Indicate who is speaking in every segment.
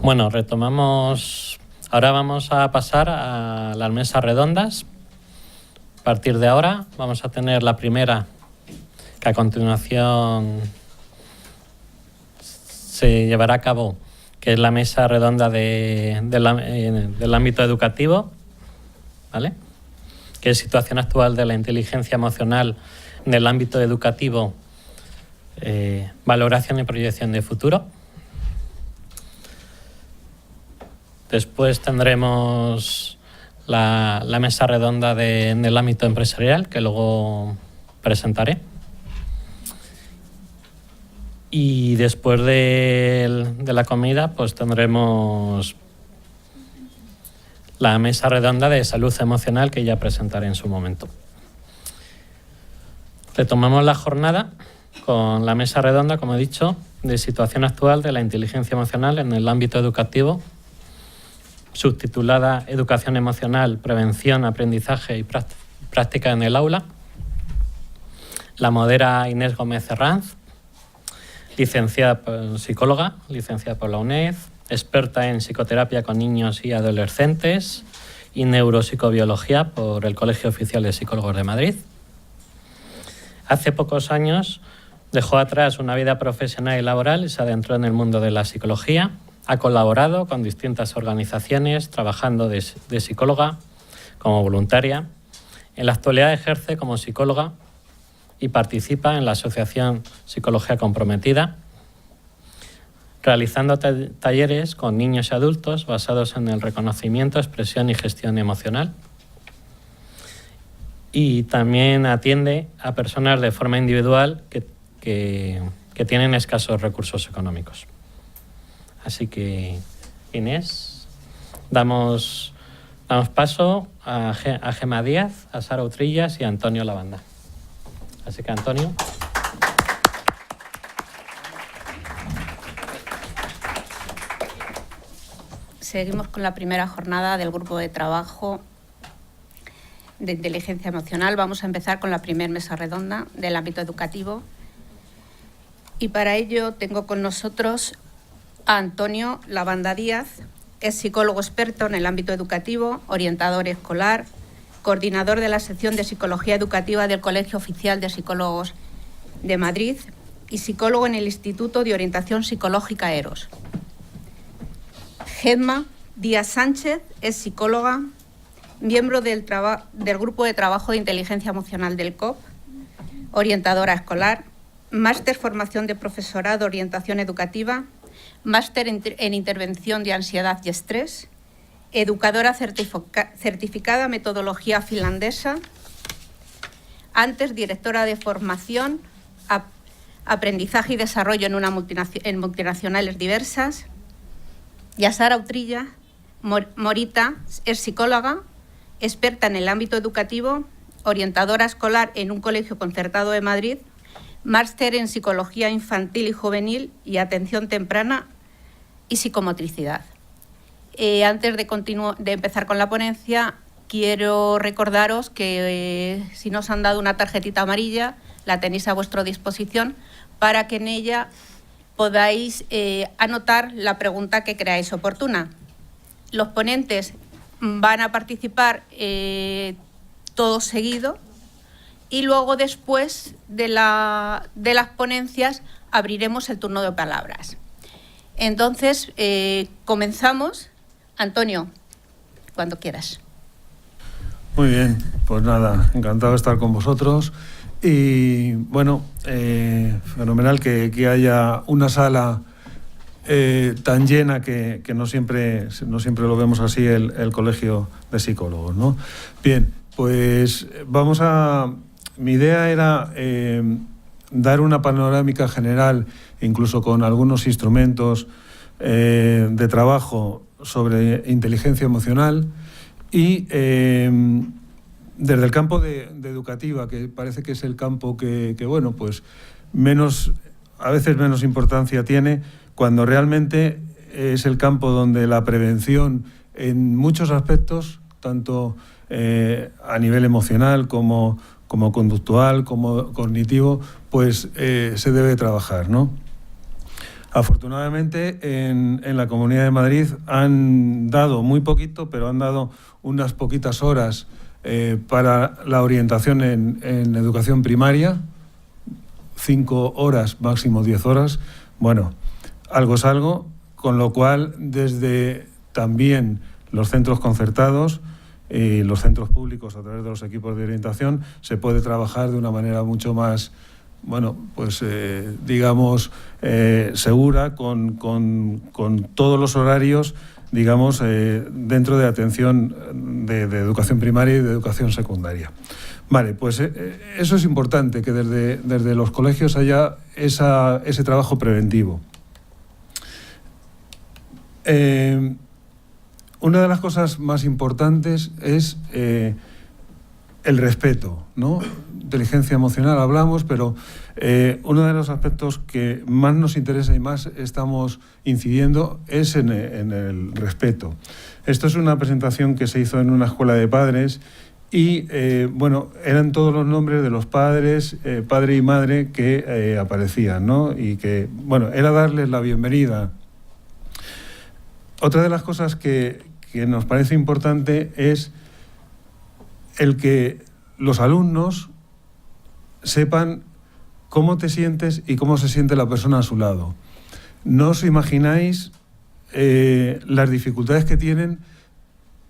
Speaker 1: Bueno, retomamos. Ahora vamos a pasar a las mesas redondas. A partir de ahora vamos a tener la primera, que a continuación se llevará a cabo, que es la mesa redonda del ámbito educativo, ¿vale? Que es situación actual de la inteligencia emocional en el ámbito educativo, valoración y proyección de futuro. Después tendremos la mesa redonda en el ámbito empresarial, que luego presentaré. Y después de la comida, pues tendremos la mesa redonda de salud emocional, que ya presentaré en su momento. Retomamos la jornada con la mesa redonda, como he dicho, de situación actual de la inteligencia emocional en el ámbito educativo, subtitulada Educación emocional, prevención, aprendizaje y práctica en el aula. La modera Inés Gómez Herranz, psicóloga, licenciada por la UNED, experta en psicoterapia con niños y adolescentes y neuropsicobiología por el Colegio Oficial de Psicólogos de Madrid. Hace pocos años dejó atrás una vida profesional y laboral y se adentró en el mundo de la psicología. Ha colaborado con distintas organizaciones, trabajando de psicóloga como voluntaria. En la actualidad ejerce como psicóloga y participa en la Asociación Psicología Comprometida, realizando talleres con niños y adultos basados en el reconocimiento, expresión y gestión emocional. Y también atiende a personas de forma individual que tienen escasos recursos económicos. Así que, Inés, damos paso a Gemma Díaz, a Sara Utrillas y a Antonio Lavanda. Así que, Antonio.
Speaker 2: Seguimos con la primera jornada del grupo de trabajo de inteligencia emocional. Vamos a empezar con la primera mesa redonda del ámbito educativo. Y para ello tengo con nosotros a Antonio Lavanda Díaz. Es psicólogo experto en el ámbito educativo, orientador escolar, coordinador de la sección de Psicología Educativa del Colegio Oficial de Psicólogos de Madrid y psicólogo en el Instituto de Orientación Psicológica EROS. Gemma Díaz Sánchez es psicóloga, miembro del Grupo de Trabajo de Inteligencia Emocional del COP, orientadora escolar, máster formación de profesorado orientación educativa, máster en intervención de ansiedad y estrés, educadora certificada metodología finlandesa, antes directora de formación, aprendizaje y desarrollo en multinacionales diversas. Y a Sara Utrillas Morita es psicóloga, experta en el ámbito educativo, orientadora escolar en un colegio concertado de Madrid, máster en psicología infantil y juvenil y atención temprana y psicomotricidad. Antes de empezar con la ponencia, quiero recordaros que si nos han dado una tarjetita amarilla, la tenéis a vuestra disposición para que en ella podáis anotar la pregunta que creáis oportuna. Los ponentes van a participar todos seguido y luego después de las ponencias abriremos el turno de palabras. Entonces, comenzamos. Antonio, cuando quieras.
Speaker 3: Muy bien, pues nada, encantado de estar con vosotros. Y bueno, fenomenal que haya una sala tan llena que no siempre lo vemos así el Colegio de Psicólogos, ¿no? Bien, pues mi idea era dar una panorámica general, incluso con algunos instrumentos de trabajo sobre inteligencia emocional y desde el campo de educativa, que parece que es el campo que bueno, pues a veces menos importancia tiene, cuando realmente es el campo donde la prevención en muchos aspectos, tanto a nivel emocional como conductual, como cognitivo, pues se debe trabajar, ¿no? Afortunadamente, en la Comunidad de Madrid han dado muy poquito, pero han dado unas poquitas horas para la orientación en educación primaria, 5 horas, máximo 10 horas. Bueno, algo es algo, con lo cual desde también los centros concertados y los centros públicos a través de los equipos de orientación se puede trabajar de una manera mucho más, bueno, pues digamos, segura, con todos los horarios, digamos, dentro de atención de educación primaria y de educación secundaria. Vale, pues eso es importante, que desde los colegios haya ese trabajo preventivo. Una de las cosas más importantes es el respeto, ¿no? Inteligencia emocional hablamos, pero uno de los aspectos que más nos interesa y más estamos incidiendo es en el respeto. Esto es una presentación que se hizo en una escuela de padres y, bueno, eran todos los nombres de los padres, padre y madre, que aparecían, ¿no? Y que, bueno, era darles la bienvenida. Otra de las cosas que nos parece importante es el que los alumnos sepan cómo te sientes y cómo se siente la persona a su lado. No os imagináis las dificultades que tienen,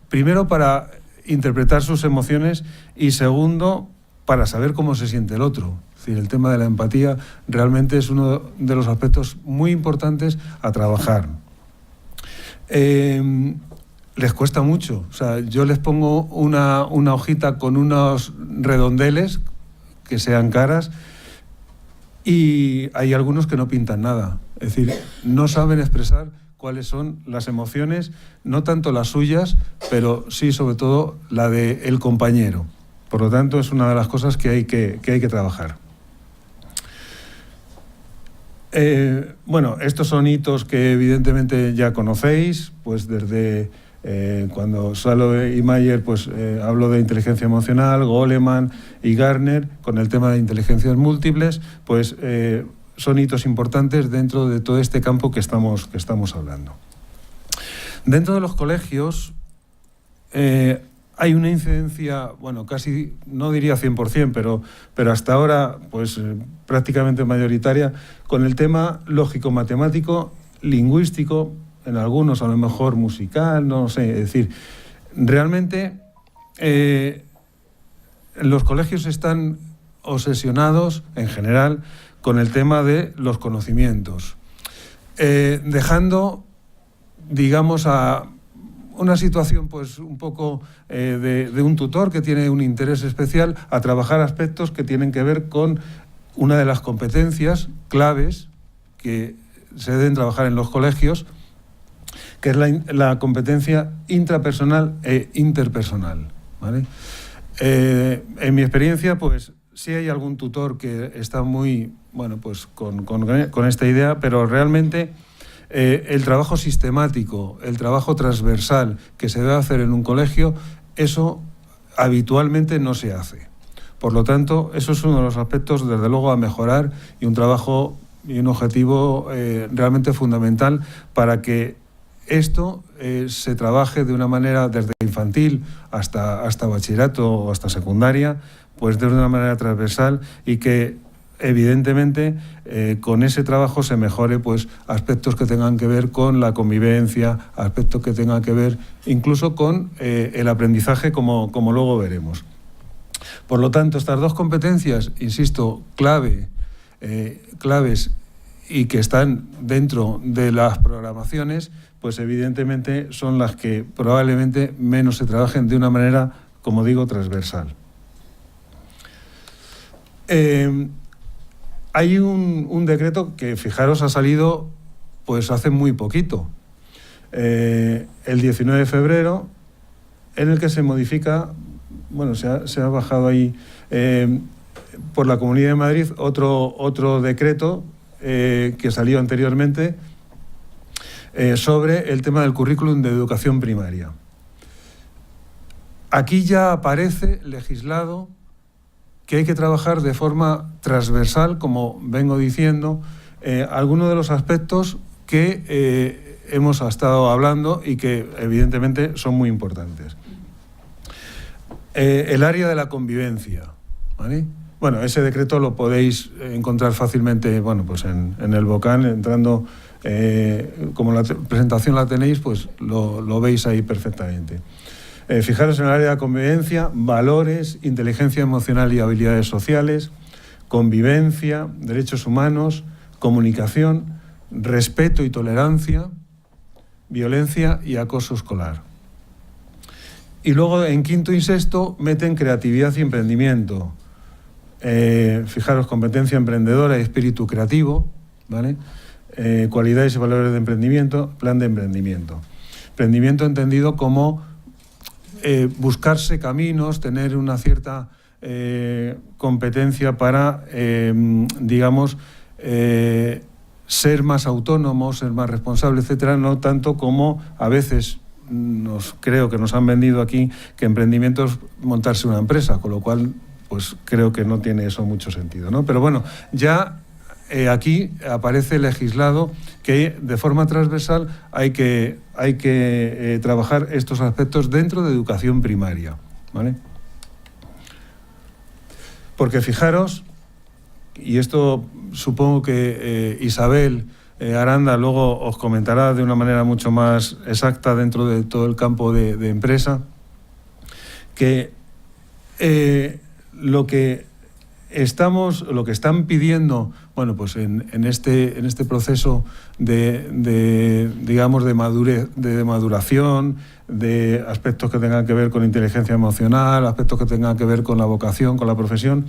Speaker 3: primero para interpretar sus emociones y segundo para saber cómo se siente el otro. Es decir, el tema de la empatía realmente es uno de los aspectos muy importantes a trabajar. Les cuesta mucho. O sea, yo les pongo una hojita con unos redondeles que sean caras y hay algunos que no pintan nada. Es decir, no saben expresar cuáles son las emociones, no tanto las suyas, pero sí, sobre todo, la del compañero. Por lo tanto, es una de las cosas que hay que trabajar. Bueno, estos son hitos que evidentemente ya conocéis, pues desde cuando Salo y Mayer pues habló de inteligencia emocional, Goleman y Gardner con el tema de inteligencias múltiples, pues son hitos importantes dentro de todo este campo que estamos hablando. Dentro de los colegios hay una incidencia, bueno, casi, no diría 100%, pero hasta ahora pues prácticamente mayoritaria, con el tema lógico-matemático, lingüístico, en algunos a lo mejor musical, no sé, es decir, realmente los colegios están obsesionados en general con el tema de los conocimientos, dejando, digamos, a una situación pues un poco de un tutor que tiene un interés especial a trabajar aspectos que tienen que ver con una de las competencias claves que se deben trabajar en los colegios, que es la competencia intrapersonal e interpersonal, ¿vale? En mi experiencia, pues sí hay algún tutor que está muy, bueno, pues con esta idea, pero realmente el trabajo sistemático, el trabajo transversal que se debe hacer en un colegio, eso habitualmente no se hace. Por lo tanto, eso es uno de los aspectos, desde luego, a mejorar y un trabajo y un objetivo realmente fundamental para que esto se trabaje de una manera desde infantil hasta bachillerato o hasta secundaria, pues de una manera transversal y que evidentemente con ese trabajo se mejore pues aspectos que tengan que ver con la convivencia, aspectos que tengan que ver incluso con el aprendizaje como luego veremos. Por lo tanto, estas dos competencias, insisto, claves y que están dentro de las programaciones, pues evidentemente son las que probablemente menos se trabajen de una manera, como digo, transversal. Hay un decreto que, fijaros, ha salido pues hace muy poquito, el 19 de febrero, en el que se modifica, bueno, se ha bajado ahí por la Comunidad de Madrid otro decreto que salió anteriormente sobre el tema del currículum de educación primaria. Aquí ya aparece legislado que hay que trabajar de forma transversal, como vengo diciendo, algunos de los aspectos que hemos estado hablando y que evidentemente son muy importantes. El área de la convivencia, ¿vale? Bueno, ese decreto lo podéis encontrar fácilmente, bueno, pues en el BOCAN, entrando, como la presentación la tenéis, pues lo veis ahí perfectamente. Fijaros en el área de convivencia: valores, inteligencia emocional y habilidades sociales, convivencia, derechos humanos, comunicación, respeto y tolerancia, violencia y acoso escolar. Y luego en quinto y sexto meten creatividad y emprendimiento. Fijaros, competencia emprendedora y espíritu creativo, ¿vale? Cualidades y valores de emprendimiento, plan de emprendimiento. Emprendimiento entendido como buscarse caminos, tener una cierta competencia para, digamos, ser más autónomos, ser más responsables, etcétera, no tanto como a veces creo que nos han vendido aquí que emprendimiento es montarse una empresa, con lo cual pues creo que no tiene eso mucho sentido, ¿no? Pero bueno, ya aquí aparece legislado que de forma transversal hay que trabajar estos aspectos dentro de educación primaria, ¿vale? Porque fijaros, y esto supongo que Isabel Aranda luego os comentará de una manera mucho más exacta dentro de todo el campo de empresa, que lo que están pidiendo, bueno, pues en este proceso digamos de maduración, de aspectos que tengan que ver con inteligencia emocional, aspectos que tengan que ver con la vocación, con la profesión,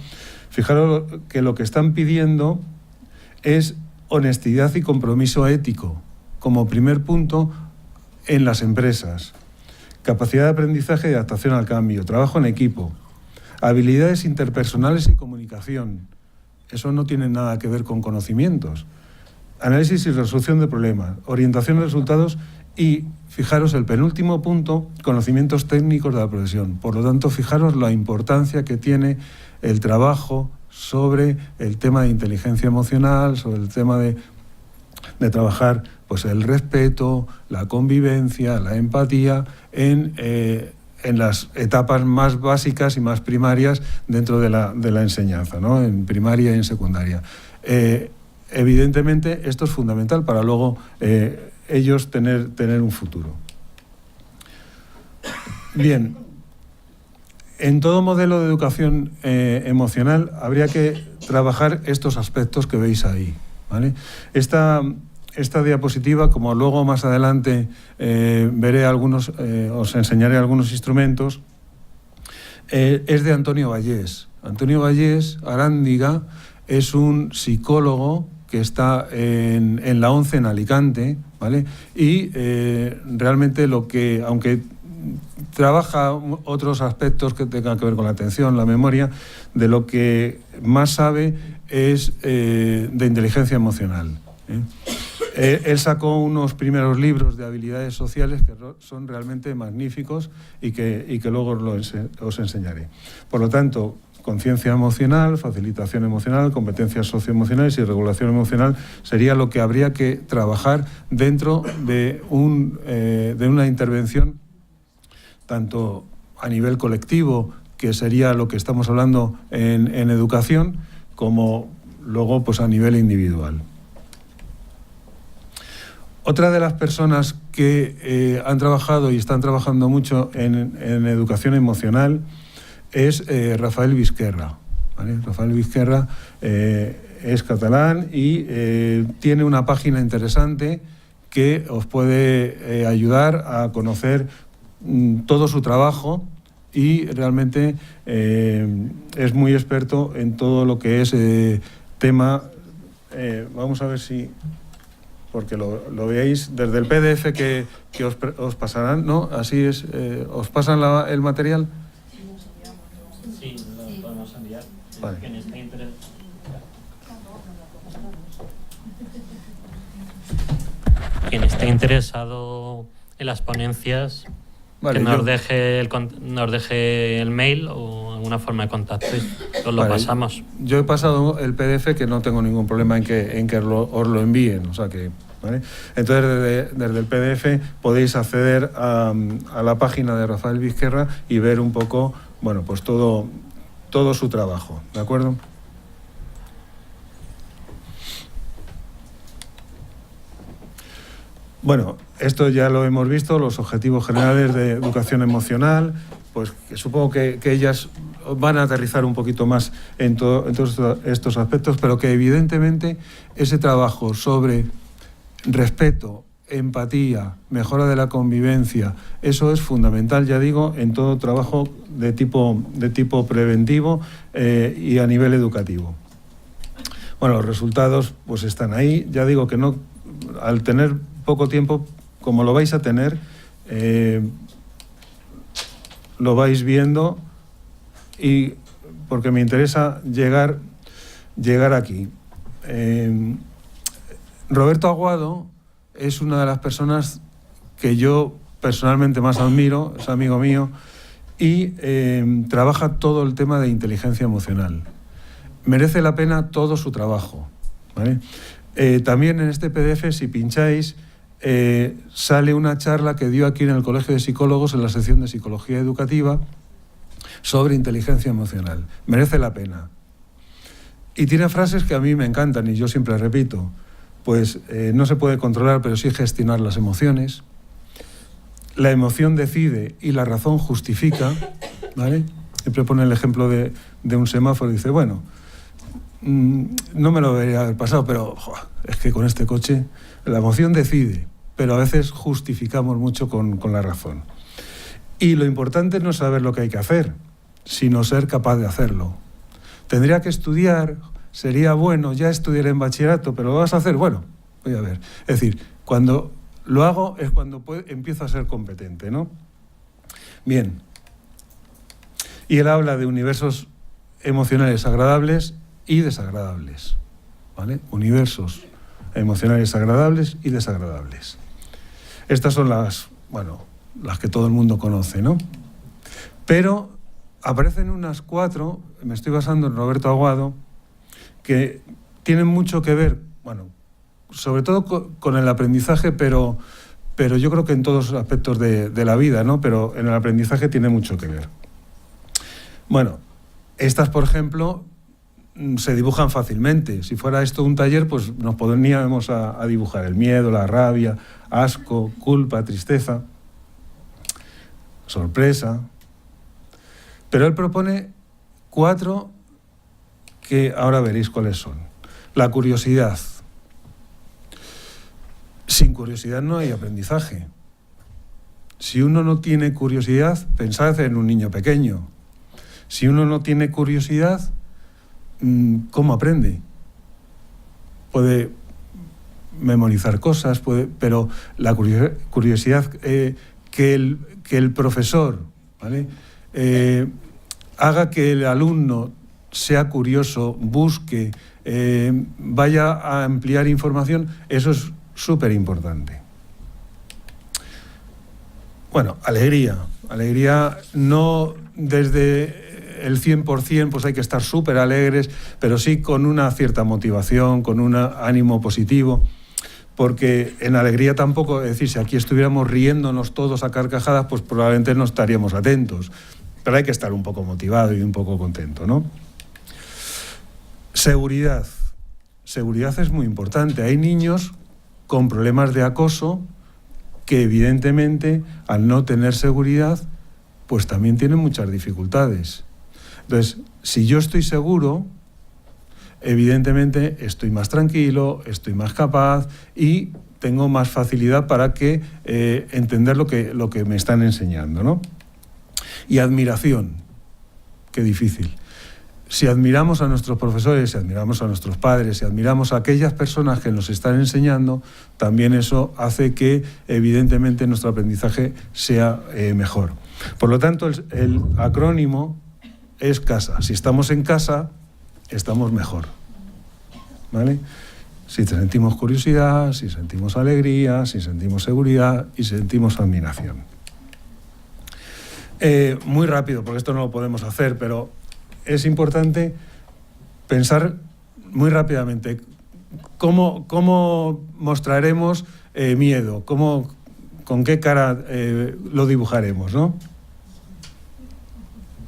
Speaker 3: fijaros que lo que están pidiendo es honestidad y compromiso ético como primer punto en las empresas, capacidad de aprendizaje y adaptación al cambio, trabajo en equipo, habilidades interpersonales y comunicación. Eso no tiene nada que ver con conocimientos. Análisis y resolución de problemas, orientación de resultados y, fijaros, el penúltimo punto, conocimientos técnicos de la profesión. Por lo tanto, fijaros la importancia que tiene el trabajo sobre el tema de inteligencia emocional, sobre el tema de trabajar pues el respeto, la convivencia, la empatía en las etapas más básicas y más primarias dentro de la enseñanza, ¿no? En primaria y en secundaria. Evidentemente esto es fundamental para luego ellos tener un futuro. Bien, en todo modelo de educación emocional habría que trabajar estos aspectos que veis ahí, ¿vale? Esta diapositiva, como luego más adelante veré os enseñaré algunos instrumentos, es de Antonio Vallés. Antonio Vallés Arándiga es un psicólogo que está en la ONCE en Alicante, ¿vale? Y realmente aunque trabaja otros aspectos que tengan que ver con la atención, la memoria, de lo que más sabe es de inteligencia emocional, Él sacó unos primeros libros de habilidades sociales que son realmente magníficos y que luego os enseñaré. Por lo tanto, conciencia emocional, facilitación emocional, competencias socioemocionales y regulación emocional sería lo que habría que trabajar dentro de una intervención tanto a nivel colectivo, que sería lo que estamos hablando en educación, como luego pues a nivel individual. Otra de las personas que han trabajado y están trabajando mucho en educación emocional es Rafael Vizquerra, ¿vale? Rafael Vizquerra es catalán y tiene una página interesante que os puede ayudar a conocer todo su trabajo y realmente es muy experto en todo lo que es tema. Vamos a ver si... porque lo veáis desde el PDF que os pasarán, ¿no? Así es, ¿os pasan el material?
Speaker 1: Sí, lo podemos enviar.
Speaker 3: Vale.
Speaker 1: Quien esté interesado en las ponencias, vale, que nos deje el mail o alguna forma de contacto Os lo pasamos.
Speaker 3: Yo he pasado el PDF, que no tengo ningún problema en que os lo envíen, o sea que... ¿vale? Entonces, desde el PDF podéis acceder a la página de Rafael Vizquerra y ver un poco, bueno, pues todo su trabajo, ¿de acuerdo? Bueno, esto ya lo hemos visto, los objetivos generales de educación emocional, pues que supongo que ellas van a aterrizar un poquito más en todos estos aspectos, pero que evidentemente ese trabajo sobre respeto, empatía, mejora de la convivencia, eso es fundamental, ya digo, en todo trabajo de tipo preventivo y a nivel educativo. Bueno, los resultados pues están ahí, ya digo que no, al tener poco tiempo, como lo vais a tener, lo vais viendo, y porque me interesa llegar aquí. Roberto Aguado es una de las personas que yo personalmente más admiro, es amigo mío, y trabaja todo el tema de inteligencia emocional. Merece la pena todo su trabajo, ¿vale? También en este PDF, si pincháis, sale una charla que dio aquí en el Colegio de Psicólogos en la sección de Psicología Educativa sobre inteligencia emocional. Merece la pena. Y tiene frases que a mí me encantan y yo siempre repito. Pues no se puede controlar, pero sí gestionar las emociones. La emoción decide y la razón justifica, ¿vale? Siempre pone el ejemplo de un semáforo y dice, bueno, no me lo debería haber pasado, pero es que con este coche la emoción decide, pero a veces justificamos mucho con la razón. Y lo importante no es saber lo que hay que hacer, sino ser capaz de hacerlo. Tendría que estudiar, sería bueno, ya estudiar en bachillerato, pero ¿lo vas a hacer? Bueno, voy a ver. Es decir, cuando lo hago es cuando empiezo a ser competente, ¿no? Bien. Y él habla de universos emocionales agradables y desagradables, ¿vale? Universos emocionales agradables y desagradables. Estas son las que todo el mundo conoce, ¿no? Pero aparecen unas 4, me estoy basando en Roberto Aguado, que tienen mucho que ver, bueno, sobre todo con el aprendizaje, pero yo creo que en todos los aspectos de la vida, ¿no? Pero en el aprendizaje tiene mucho que ver. Bueno, estas, por ejemplo, se dibujan fácilmente. Si fuera esto un taller, pues nos podríamos a dibujar el miedo, la rabia, asco, culpa, tristeza, sorpresa. Pero él propone 4 que ahora veréis cuáles son. La curiosidad. Sin curiosidad no hay aprendizaje. Si uno no tiene curiosidad, pensad en un niño pequeño. Si uno no tiene curiosidad, ¿cómo aprende? Puede memorizar cosas, pero la curiosidad que el profesor, ¿vale? Haga que el alumno sea curioso, busque, vaya a ampliar información, eso es súper importante. Bueno, alegría. Alegría no desde el 100%, pues hay que estar súper alegres, pero sí con una cierta motivación, con un ánimo positivo, porque en alegría tampoco, es decir, si aquí estuviéramos riéndonos todos a carcajadas, pues probablemente no estaríamos atentos, pero hay que estar un poco motivado y un poco contento, ¿no? Seguridad. Seguridad es muy importante. Hay niños con problemas de acoso que evidentemente al no tener seguridad pues también tienen muchas dificultades. Entonces, si yo estoy seguro, evidentemente estoy más tranquilo, estoy más capaz y tengo más facilidad para entender lo que me están enseñando, ¿no? Y admiración. Qué difícil. Si admiramos a nuestros profesores, si admiramos a nuestros padres, si admiramos a aquellas personas que nos están enseñando, también eso hace que, evidentemente, nuestro aprendizaje sea mejor. Por lo tanto, el acrónimo es CASA. Si estamos en casa, estamos mejor, ¿vale? Si sentimos curiosidad, si sentimos alegría, si sentimos seguridad y sentimos admiración. Muy rápido, porque esto no lo podemos hacer, pero es importante pensar muy rápidamente cómo mostraremos miedo, con qué cara lo dibujaremos, ¿no?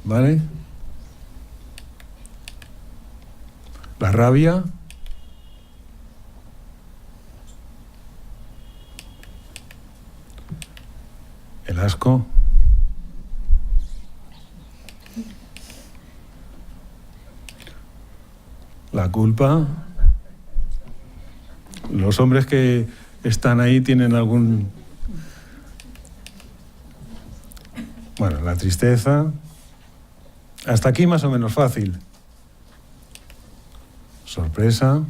Speaker 3: ¿Vale? La rabia. El asco. La culpa. Los hombres que están ahí tienen algún... Bueno, la tristeza. Hasta aquí más o menos fácil. Sorpresa.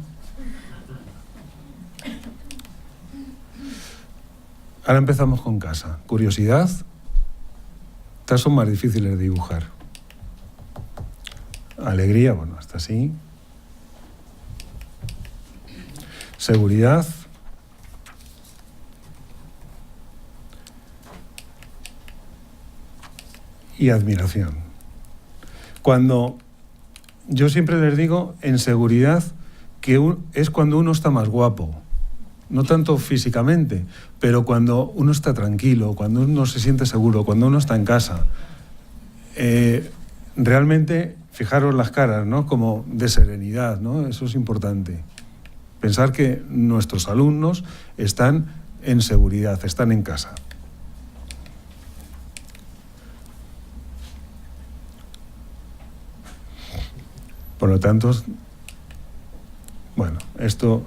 Speaker 3: Ahora empezamos con casa. Curiosidad. Estas son más difíciles de dibujar. Alegría, bueno, hasta así. Seguridad. Y admiración. Cuando yo siempre les digo en seguridad que es cuando uno está más guapo, no tanto físicamente, pero cuando uno está tranquilo, cuando uno se siente seguro, cuando uno está en casa. Realmente, fijaros las caras, ¿no? Como de serenidad, ¿no? Eso es importante. Pensar que nuestros alumnos están en seguridad, están en casa. Por lo tanto, bueno, esto...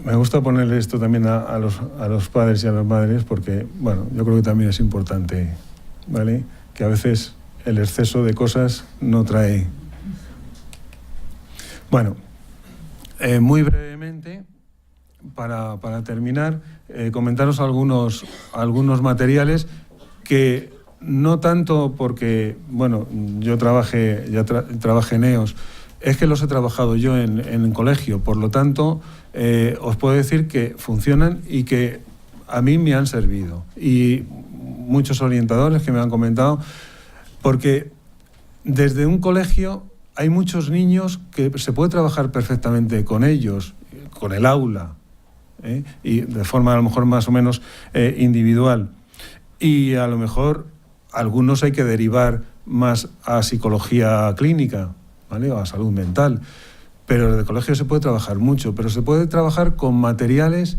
Speaker 3: Me gusta ponerle esto también a los padres y a las madres porque, bueno, yo creo que también es importante, ¿vale? Que a veces el exceso de cosas no trae... Bueno, muy brevemente, para terminar, comentaros algunos materiales que... No tanto porque, bueno, yo trabajé en EOS, es que los he trabajado yo en el colegio, por lo tanto, os puedo decir que funcionan y que a mí me han servido. Y muchos orientadores que me han comentado, porque desde un colegio hay muchos niños que se puede trabajar perfectamente con ellos, con el aula, y de forma a lo mejor más o menos individual. Y a lo mejor... Algunos hay que derivar más a psicología clínica, ¿vale? O a salud mental. Pero desde el colegio se puede trabajar mucho, pero se puede trabajar con materiales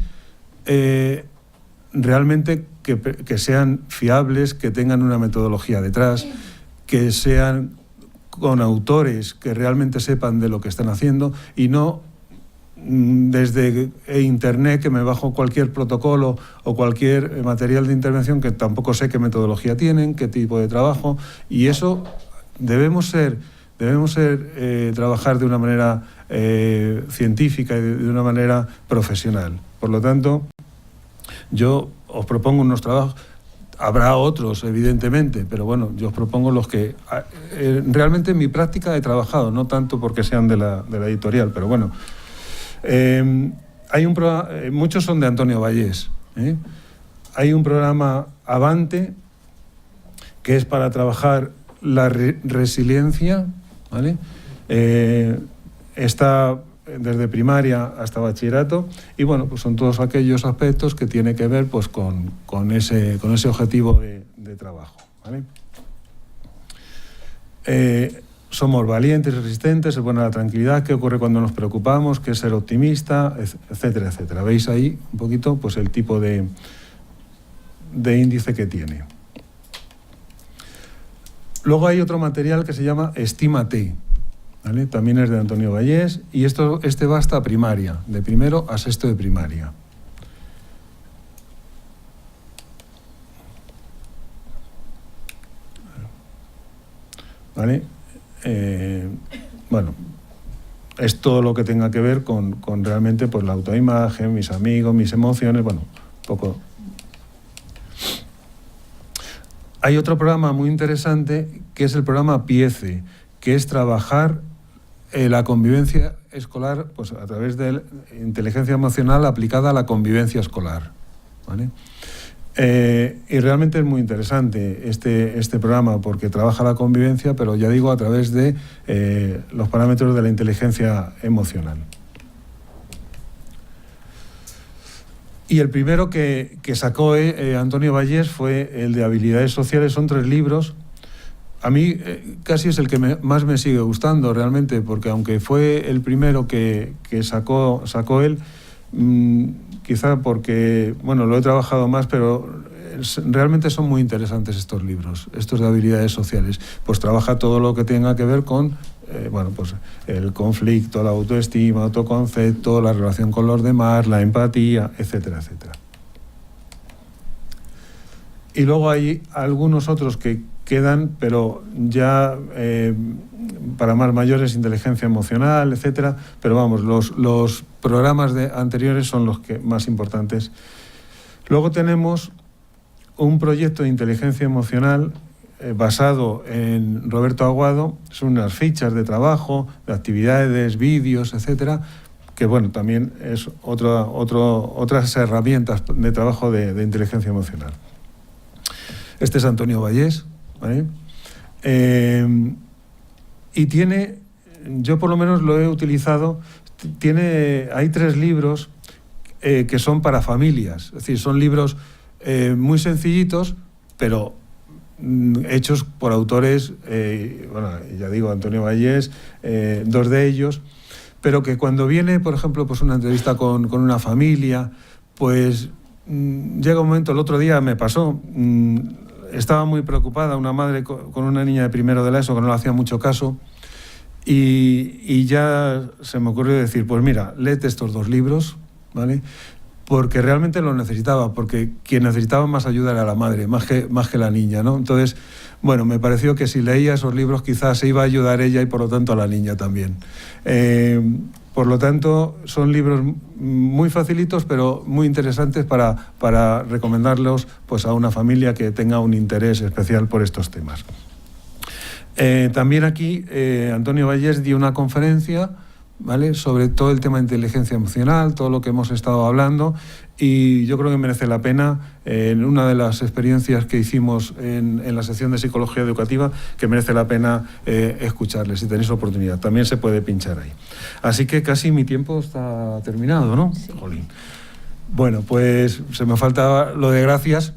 Speaker 3: realmente que sean fiables, que tengan una metodología detrás, que sean con autores que realmente sepan de lo que están haciendo y no desde internet que me bajo cualquier protocolo o cualquier material de intervención que tampoco sé qué metodología tienen, qué tipo de trabajo, y eso debemos trabajar de una manera científica y de una manera profesional. Por lo tanto, yo os propongo unos trabajos, habrá otros evidentemente, pero bueno, yo os propongo los que realmente en mi práctica he trabajado, no tanto porque sean de la editorial, pero bueno. Hay muchos son de Antonio Vallés. Hay un programa Avante que es para trabajar la resiliencia, ¿vale? Está desde primaria hasta bachillerato y bueno, pues son todos aquellos aspectos que tienen que ver pues con ese objetivo de trabajo, ¿vale? Somos valientes y resistentes, es buena la tranquilidad, qué ocurre cuando nos preocupamos, qué es ser optimista, etcétera, etcétera. Veis ahí un poquito pues el tipo de índice que tiene. Luego hay otro material que se llama Estímate, ¿vale? También es de Antonio Vallés y este va hasta primaria, de primero a sexto de primaria. ¿Vale? Bueno, es todo lo que tenga que ver con realmente pues, la autoimagen, mis amigos, mis emociones, bueno, un poco. Hay otro programa muy interesante que es el programa PIECE, que es trabajar la convivencia escolar pues, a través de inteligencia emocional aplicada a la convivencia escolar, ¿vale? Y realmente es muy interesante este programa porque trabaja la convivencia, pero ya digo, a través de los parámetros de la inteligencia emocional. Y el primero que sacó Antonio Vallés fue el de habilidades sociales. Son 3 libros. A mí casi es el que más me sigue gustando realmente, porque aunque fue el primero que sacó él, quizá porque, bueno, lo he trabajado más, pero realmente son muy interesantes estos libros, estos de habilidades sociales. Pues trabaja todo lo que tenga que ver con bueno, pues el conflicto, la autoestima, autoconcepto, la relación con los demás, la empatía, etcétera, etcétera. Y luego hay algunos otros que quedan, pero ya para más mayores, inteligencia emocional, etcétera. Pero vamos, los programas anteriores son los que más importantes. Luego tenemos un proyecto de inteligencia emocional basado en Roberto Aguado. Son unas fichas de trabajo, de actividades, vídeos, etcétera, que bueno, también es otras herramientas de trabajo de inteligencia emocional. Este es Antonio Vallés, ¿vale? Y tiene, yo por lo menos lo he utilizado, hay 3 libros que son para familias, es decir, son libros muy sencillitos, pero hechos por autores, bueno, ya digo, Antonio Vallés, 2 de ellos, pero que cuando viene, por ejemplo, pues una entrevista con una familia, pues llega un momento, el otro día me pasó, estaba muy preocupada una madre con una niña de primero de la ESO que no le hacía mucho caso, y ya se me ocurrió decir, pues mira, léete estos 2 libros, ¿vale? Porque realmente lo necesitaba, porque quien necesitaba más ayuda era la madre, más que la niña, ¿no? Entonces, bueno, me pareció que si leía esos libros quizás se iba a ayudar ella y por lo tanto a la niña también. Por lo tanto, son libros muy facilitos, pero muy interesantes para recomendarlos pues, a una familia que tenga un interés especial por estos temas. También aquí Antonio Vallés dio una conferencia, ¿vale?, sobre todo el tema de inteligencia emocional, todo lo que hemos estado hablando, y yo creo que merece la pena, en una de las experiencias que hicimos en la sección de psicología educativa, que merece la pena escucharle, si tenéis oportunidad. También se puede pinchar ahí. Así que casi mi tiempo está terminado, ¿no? Sí. Jolín. Bueno, pues se me falta lo de gracias.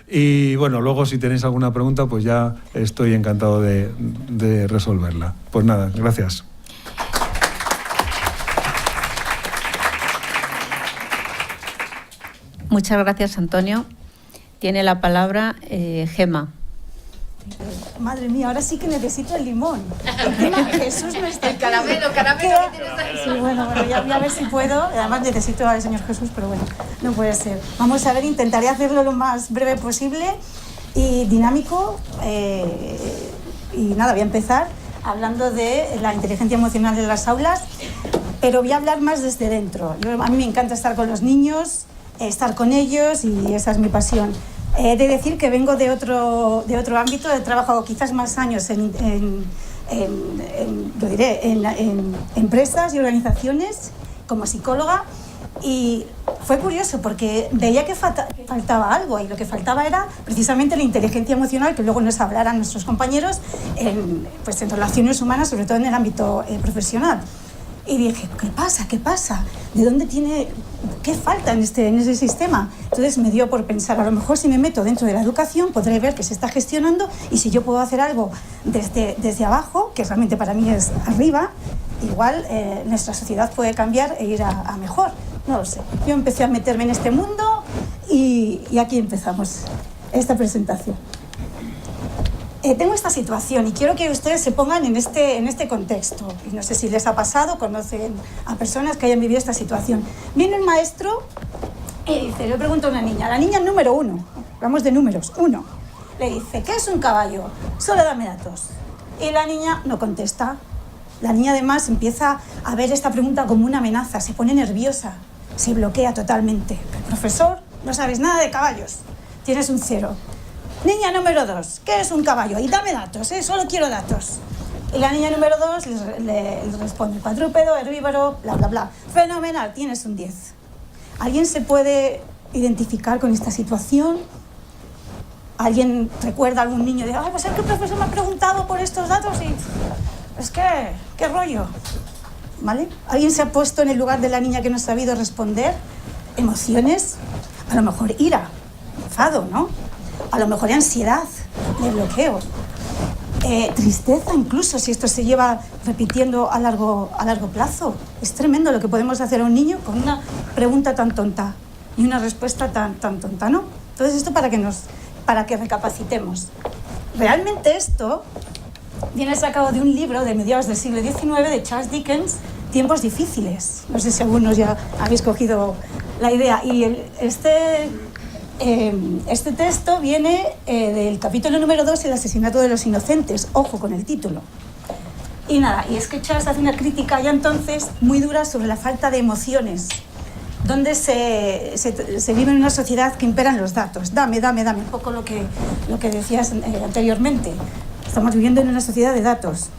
Speaker 3: Y bueno, luego si tenéis alguna pregunta, pues ya estoy encantado de resolverla. Pues nada, gracias.
Speaker 2: Muchas gracias, Antonio. Tiene la palabra Gema.
Speaker 4: Madre mía, ahora sí que necesito el limón. Encima Jesús me está...
Speaker 5: El caramelo que tienes ahí.
Speaker 4: Sí, bueno, ya a ver si puedo. Además necesito al Señor Jesús, pero bueno, no puede ser. Vamos a ver, intentaré hacerlo lo más breve posible y dinámico. Y nada, voy a empezar hablando de la inteligencia emocional en las aulas, pero voy a hablar más desde dentro. A mí me encanta estar con los niños, estar con ellos, y esa es mi pasión. He de decir que vengo de otro ámbito, he trabajado quizás más años en empresas y organizaciones como psicóloga, y fue curioso porque veía que faltaba algo, y lo que faltaba era precisamente la inteligencia emocional, que luego nos hablarán nuestros compañeros en relaciones humanas, sobre todo en el ámbito profesional. Y dije, ¿qué pasa? ¿De dónde qué falta en ese sistema? Entonces me dio por pensar, a lo mejor si me meto dentro de la educación podré ver que se está gestionando, y si yo puedo hacer algo desde abajo, que realmente para mí es arriba, igual nuestra sociedad puede cambiar e ir a mejor. No lo sé. Yo empecé a meterme en este mundo y aquí empezamos esta presentación. Tengo esta situación y quiero que ustedes se pongan en este contexto. Y no sé si les ha pasado, conocen a personas que hayan vivido esta situación. Viene el maestro y dice, le pregunto a una niña, la niña número 1, hablamos de números, 1, le dice, ¿qué es un caballo? Solo dame datos. Y la niña no contesta. La niña además empieza a ver esta pregunta como una amenaza, se pone nerviosa, se bloquea totalmente. El profesor, no sabes nada de caballos, tienes un 0. Niña número 2, ¿qué es un caballo? Y dame datos, solo quiero datos. Y la niña número 2 le responde, cuadrúpedo, herbívoro, bla, bla, bla. Fenomenal, tienes un 10. ¿Alguien se puede identificar con esta situación. ¿Alguien recuerda a algún niño de, pues es que el profesor me ha preguntado por estos datos y es que, qué rollo? ¿Vale? ¿Alguien se ha puesto en el lugar de la niña que no ha sabido responder? Emociones, a lo mejor ira, enfado, ¿no? A lo mejor ansiedad, de bloqueo, tristeza incluso, si esto se lleva repitiendo a largo plazo. Es tremendo lo que podemos hacer a un niño con una pregunta tan tonta y una respuesta tan tonta, ¿no? Entonces esto para que recapacitemos. Realmente esto viene sacado de un libro de mediados del siglo XIX de Charles Dickens, Tiempos difíciles. No sé si algunos ya habéis cogido la idea. Y este texto viene del capítulo número 2, El asesinato de los inocentes. Ojo con el título. Y nada, y es que Charles hace una crítica ya entonces muy dura sobre la falta de emociones, donde se vive en una sociedad que imperan los datos. Dame, un poco lo que decías anteriormente. Estamos viviendo en una sociedad de datos.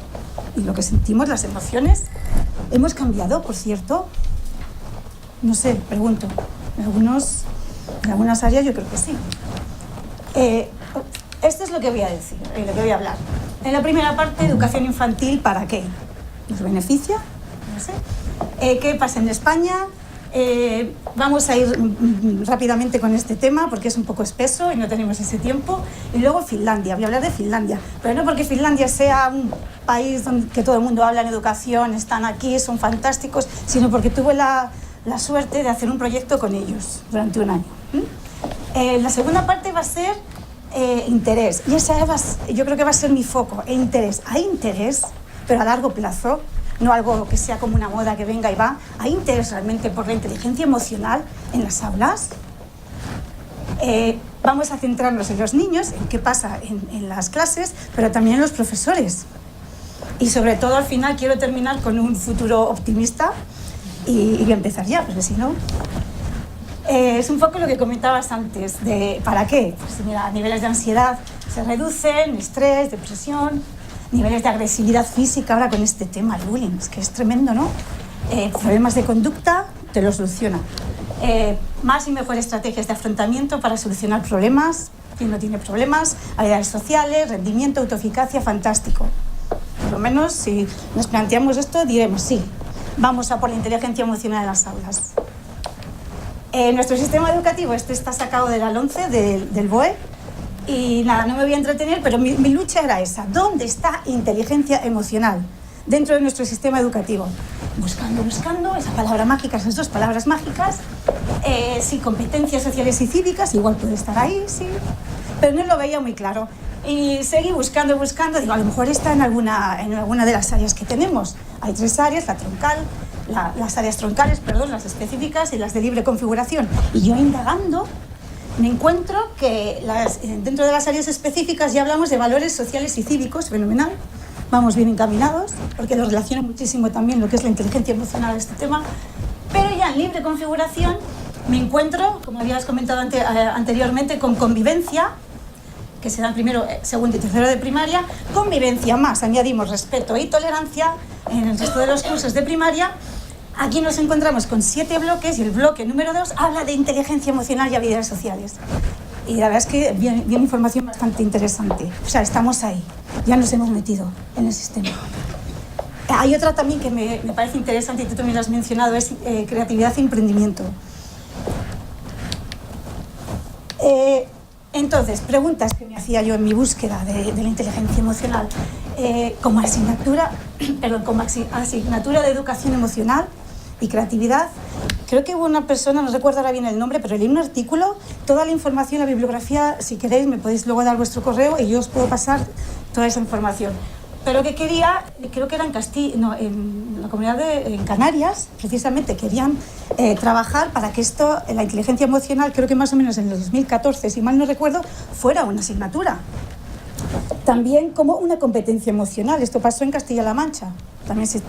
Speaker 4: Y lo que sentimos, las emociones, hemos cambiado, por cierto. No sé, pregunto. En algunas áreas yo creo que sí. Esto es lo que voy a decir, lo que voy a hablar. En la primera parte, educación infantil, ¿para qué? ¿Nos beneficia? No sé. ¿Qué pasa en España? Vamos a ir rápidamente con este tema porque es un poco espeso y no tenemos ese tiempo. Y luego Finlandia, voy a hablar de Finlandia, pero no porque Finlandia sea un país donde que todo el mundo habla en educación, están aquí, son fantásticos, sino porque tuve la suerte de hacer un proyecto con ellos durante un año. La segunda parte va a ser interés, y esa yo creo que va a ser mi foco, interés. Hay interés, pero a largo plazo, no algo que sea como una moda que venga y va. ¿Hay interés realmente por la inteligencia emocional en las aulas? Vamos a centrarnos en los niños, en qué pasa en las clases, pero también en los profesores. Y sobre todo, al final, quiero terminar con un futuro optimista y voy a empezar ya, porque si no... es un poco lo que comentabas antes, de ¿para qué? Pues mira, niveles de ansiedad se reducen, estrés, depresión... niveles de agresividad física ahora con este tema, el bullying, es que es tremendo, ¿no? Problemas de conducta, te lo soluciona. Más y mejores estrategias de afrontamiento para solucionar problemas, quien no tiene problemas, habilidades sociales, rendimiento, autoeficacia, fantástico. Por lo menos, si nos planteamos esto, diremos sí, vamos a por la inteligencia emocional en las aulas. Nuestro sistema educativo, este está sacado de la LOMCE, del BOE, y nada, no me voy a entretener, pero mi lucha era esa. ¿Dónde está inteligencia emocional dentro de nuestro sistema educativo? Buscando esa palabra mágica, esas dos palabras mágicas. Sí, competencias sociales y cívicas, igual puede estar ahí, sí, pero no lo veía muy claro. Y seguí buscando, digo, a lo mejor está en alguna de las áreas que tenemos. Hay 3 áreas, las áreas troncales, las específicas y las de libre configuración. Y yo indagando, me encuentro que dentro de las áreas específicas ya hablamos de valores sociales y cívicos, fenomenal, vamos bien encaminados, porque lo relaciona muchísimo también lo que es la inteligencia emocional a este tema, pero ya en libre configuración me encuentro, como habías comentado anteriormente, con convivencia, que se dan primero, segundo y tercero de primaria, convivencia más, añadimos respeto y tolerancia en el resto de los cursos de primaria. Aquí nos encontramos con 7 bloques y el bloque número 2 habla de inteligencia emocional y habilidades sociales. Y la verdad es que viene información bastante interesante. O sea, estamos ahí, ya nos hemos metido en el sistema. Hay otra también que me parece interesante y tú también lo has mencionado, es creatividad e emprendimiento. Entonces, preguntas que me hacía yo en mi búsqueda de la inteligencia emocional. Como asignatura de educación emocional y creatividad, creo que hubo una persona, no recuerdo ahora bien el nombre, pero leí un artículo, toda la información, la bibliografía, si queréis me podéis luego dar vuestro correo y yo os puedo pasar toda esa información. Pero que quería, creo que era en la comunidad en Canarias, precisamente querían trabajar para que esto, la inteligencia emocional, creo que más o menos en el 2014, si mal no recuerdo, fuera una asignatura. También como una competencia emocional, esto pasó en Castilla-La Mancha, también se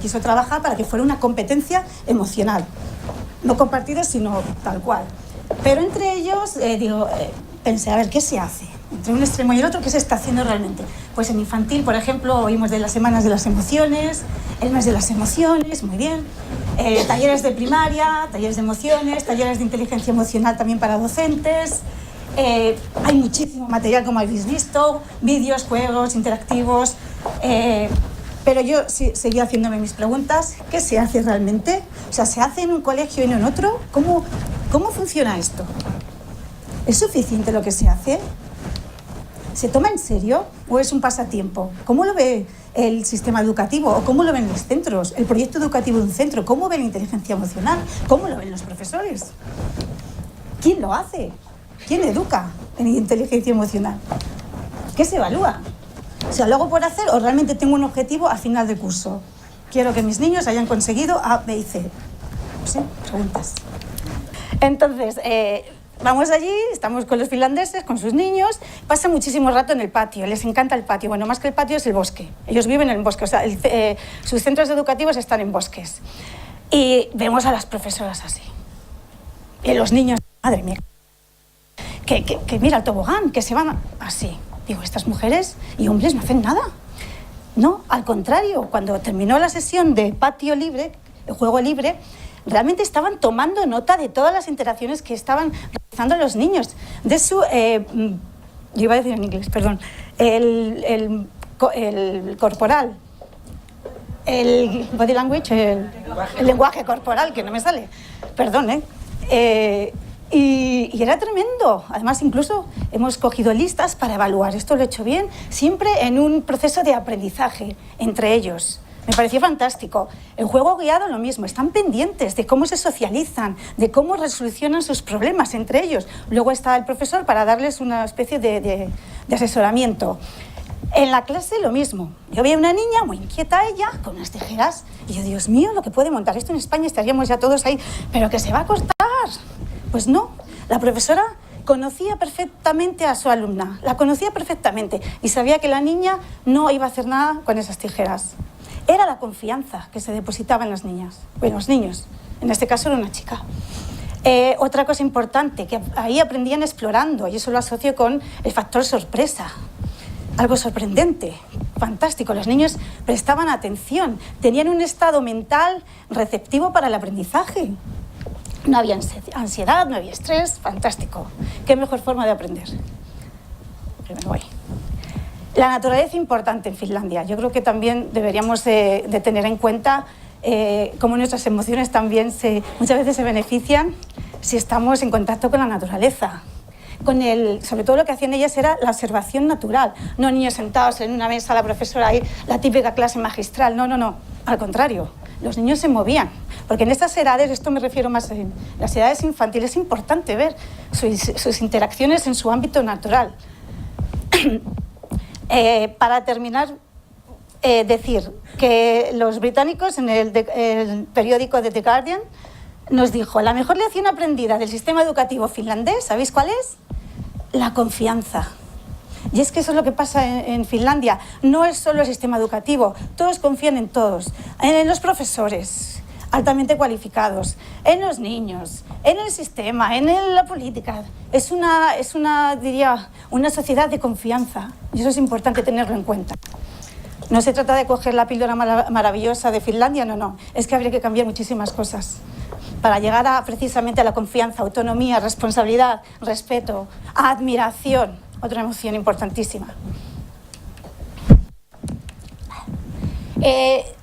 Speaker 4: quiso trabajar para que fuera una competencia emocional, no compartida sino tal cual. Pero entre ellos, pensé, a ver, ¿qué se hace? entre un extremo y el otro, ¿qué se está haciendo realmente? Pues en infantil, por ejemplo, oímos de las semanas de las emociones, el mes de las emociones, muy bien. Talleres de primaria, talleres de emociones, talleres de inteligencia emocional también para docentes. Hay muchísimo material, como habéis visto, vídeos, juegos interactivos. Pero yo seguí haciéndome mis preguntas. ¿Qué se hace realmente? O sea, ¿se hace en un colegio y no en otro? ¿Cómo funciona esto? ¿Es suficiente lo que se hace? ¿Se toma en serio o es un pasatiempo? ¿Cómo lo ve el sistema educativo o cómo lo ven los centros? El proyecto educativo de un centro, ¿cómo ve la inteligencia emocional? ¿Cómo lo ven los profesores? ¿Quién lo hace? ¿Quién educa en inteligencia emocional? ¿Qué se evalúa? O sea, ¿lo hago por hacer o realmente tengo un objetivo a final de curso? Quiero que mis niños hayan conseguido A, B y C. ¿Sí? Preguntas. Entonces, vamos allí, estamos con los finlandeses, con sus niños, pasan muchísimo rato en el patio, les encanta el patio. Bueno, más que el patio es el bosque. Ellos viven en el bosque, o sea, sus centros educativos están en bosques. Y vemos a las profesoras así. Y los niños, madre mía, que mira el tobogán, que se van así. Digo, estas mujeres y hombres no hacen nada. No, al contrario, cuando terminó la sesión de patio libre, el juego libre, realmente estaban tomando nota de todas las interacciones que estaban realizando los niños, de su, yo iba a decir en inglés, perdón, el corporal, el body language, el lenguaje corporal, que no me sale, perdón, y era tremendo. Además, incluso hemos cogido listas para evaluar. Esto lo he hecho bien, siempre en un proceso de aprendizaje entre ellos. Me pareció fantástico. El juego guiado lo mismo. Están pendientes de cómo se socializan, de cómo resolucionan sus problemas entre ellos. Luego está el profesor para darles una especie de asesoramiento. En la clase lo mismo. Yo veía una niña muy inquieta, ella, con unas tijeras. Y yo, Dios mío, lo que puede montar esto en España, estaríamos ya todos ahí. ¿Pero que se va a costar? Pues no, la profesora conocía perfectamente a su alumna, la conocía perfectamente y sabía que la niña no iba a hacer nada con esas tijeras. Era la confianza que se depositaba en las niñas, en los niños, en este caso era una chica. Otra cosa importante, que ahí aprendían explorando, y eso lo asocio con el factor sorpresa. Algo sorprendente, fantástico. Los niños prestaban atención, tenían un estado mental receptivo para el aprendizaje. No había ansiedad, no había estrés, fantástico. Qué mejor forma de aprender. Primero voy. La naturaleza importante en Finlandia. Yo creo que también deberíamos de tener en cuenta cómo nuestras emociones también muchas veces se benefician si estamos en contacto con la naturaleza. Sobre todo lo que hacían ellas era la observación natural. No niños sentados en una mesa, la profesora ahí, la típica clase magistral. No. Al contrario, los niños se movían. Porque en estas edades, esto me refiero más en las edades infantiles, es importante ver sus interacciones en su ámbito natural. Para terminar, decir que los británicos en el periódico de The Guardian nos dijo: la mejor lección aprendida del sistema educativo finlandés, ¿sabéis cuál es? La confianza. Y es que eso es lo que pasa en Finlandia. No es solo el sistema educativo, todos confían en todos, en los profesores altamente cualificados, en los niños, en el sistema, en la política. Es diría, una sociedad de confianza, y eso es importante tenerlo en cuenta. No se trata de coger la píldora maravillosa de Finlandia, no. Es que habría que cambiar muchísimas cosas para llegar precisamente a la confianza, autonomía, responsabilidad, respeto, admiración, otra emoción importantísima.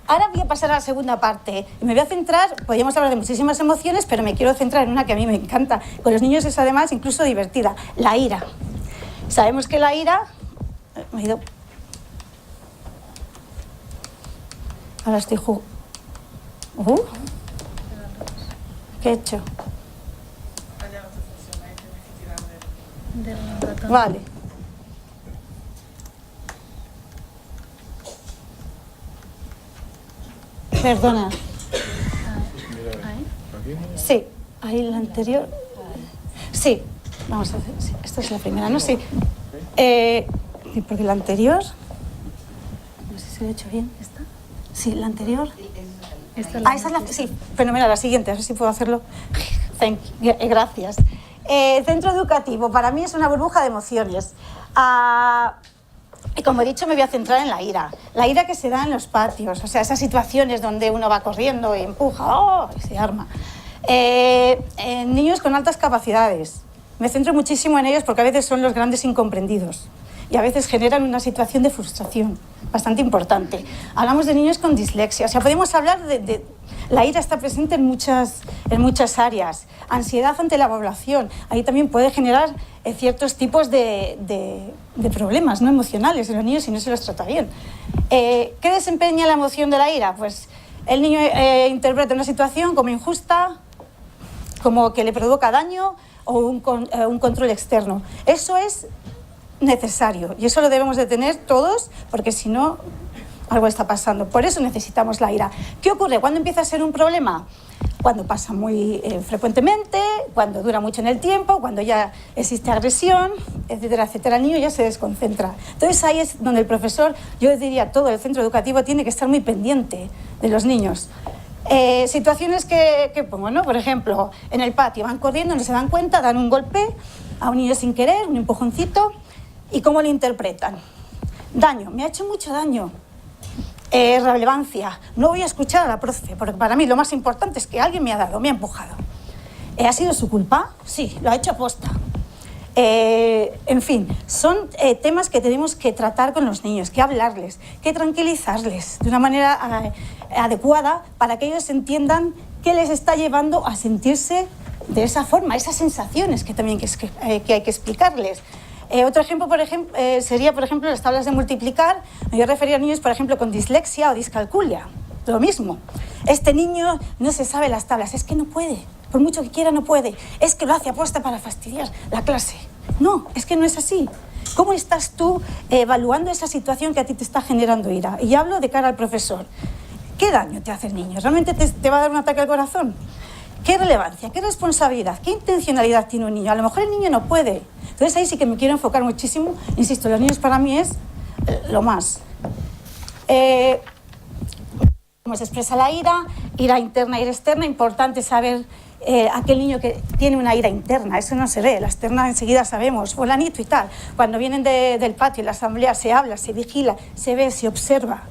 Speaker 4: Ahora voy a pasar a la segunda parte. Me voy a centrar, podríamos hablar de muchísimas emociones, pero me quiero centrar en una que a mí me encanta. Con los niños es además incluso divertida, la ira. Sabemos que la ira... Ahora estoy ¿qué he hecho? Vale. Perdona. Sí, ahí la anterior. Sí, vamos a hacer. Sí, esta es la primera, ¿no? Sí. Porque la anterior. No sé si lo he hecho bien. ¿Esta? Sí, la anterior. Esa es la. Sí, fenomenal, la siguiente, a ver si puedo hacerlo. Gracias. Centro educativo, para mí es una burbuja de emociones. Y como he dicho, me voy a centrar en la ira. La ira que se da en los patios, o sea, esas situaciones donde uno va corriendo y empuja, ¡oh!, y se arma. En niños con altas capacidades. Me centro muchísimo en ellos porque a veces son los grandes incomprendidos y a veces generan una situación de frustración bastante importante. Hablamos de niños con dislexia, o sea, podemos hablar de la ira está presente en muchas áreas. Ansiedad ante la evaluación, ahí también puede generar ciertos tipos de problemas no emocionales en los niños si no se los trata bien. ¿Qué desempeña la emoción de la ira? Pues el niño interpreta una situación como injusta, como que le provoca daño o un control externo. Eso es necesario y eso lo debemos de tener todos porque si no, algo está pasando. Por eso necesitamos la ira. ¿Qué ocurre? ¿Cuándo empieza a ser un problema? Cuando pasa muy frecuentemente, cuando dura mucho en el tiempo, cuando ya existe agresión, etcétera, etcétera. El niño ya se desconcentra. Entonces ahí es donde el profesor, yo diría todo el centro educativo tiene que estar muy pendiente de los niños. Situaciones que pongo, ¿no? Por ejemplo, en el patio van corriendo, no se dan cuenta, dan un golpe a un niño sin querer, un empujoncito, ¿y cómo lo interpretan? Daño, me ha hecho mucho daño. Relevancia, no voy a escuchar a la profe, porque para mí lo más importante es que alguien me ha dado, me ha empujado. ¿Ha sido su culpa? Sí, lo ha hecho aposta. En fin, son temas que tenemos que tratar con los niños, que hablarles, que tranquilizarles de una manera adecuada para que ellos entiendan qué les está llevando a sentirse de esa forma, esas sensaciones que también que hay que explicarles. Otro ejemplo, sería, por ejemplo, las tablas de multiplicar. Me voy a referir a niños, por ejemplo, con dislexia o discalculia. Lo mismo. Este niño no se sabe las tablas, es que no puede. Por mucho que quiera, no puede. Es que lo hace aposta para fastidiar la clase. No, es que no es así. ¿Cómo estás tú evaluando esa situación que a ti te está generando ira? Y hablo de cara al profesor. ¿Qué daño te hace el niño? ¿Realmente te va a dar un ataque al corazón? ¿Qué relevancia? ¿Qué responsabilidad? ¿Qué intencionalidad tiene un niño? A lo mejor el niño no puede. Entonces ahí sí que me quiero enfocar muchísimo. Insisto, los niños para mí es lo más. ¿Cómo se expresa la ira? Ira interna, ira externa. Importante saber aquel niño que tiene una ira interna. Eso no se ve. La externa enseguida sabemos. Fulanito y tal. Cuando vienen del patio, en la asamblea, se habla, se vigila, se ve, se observa.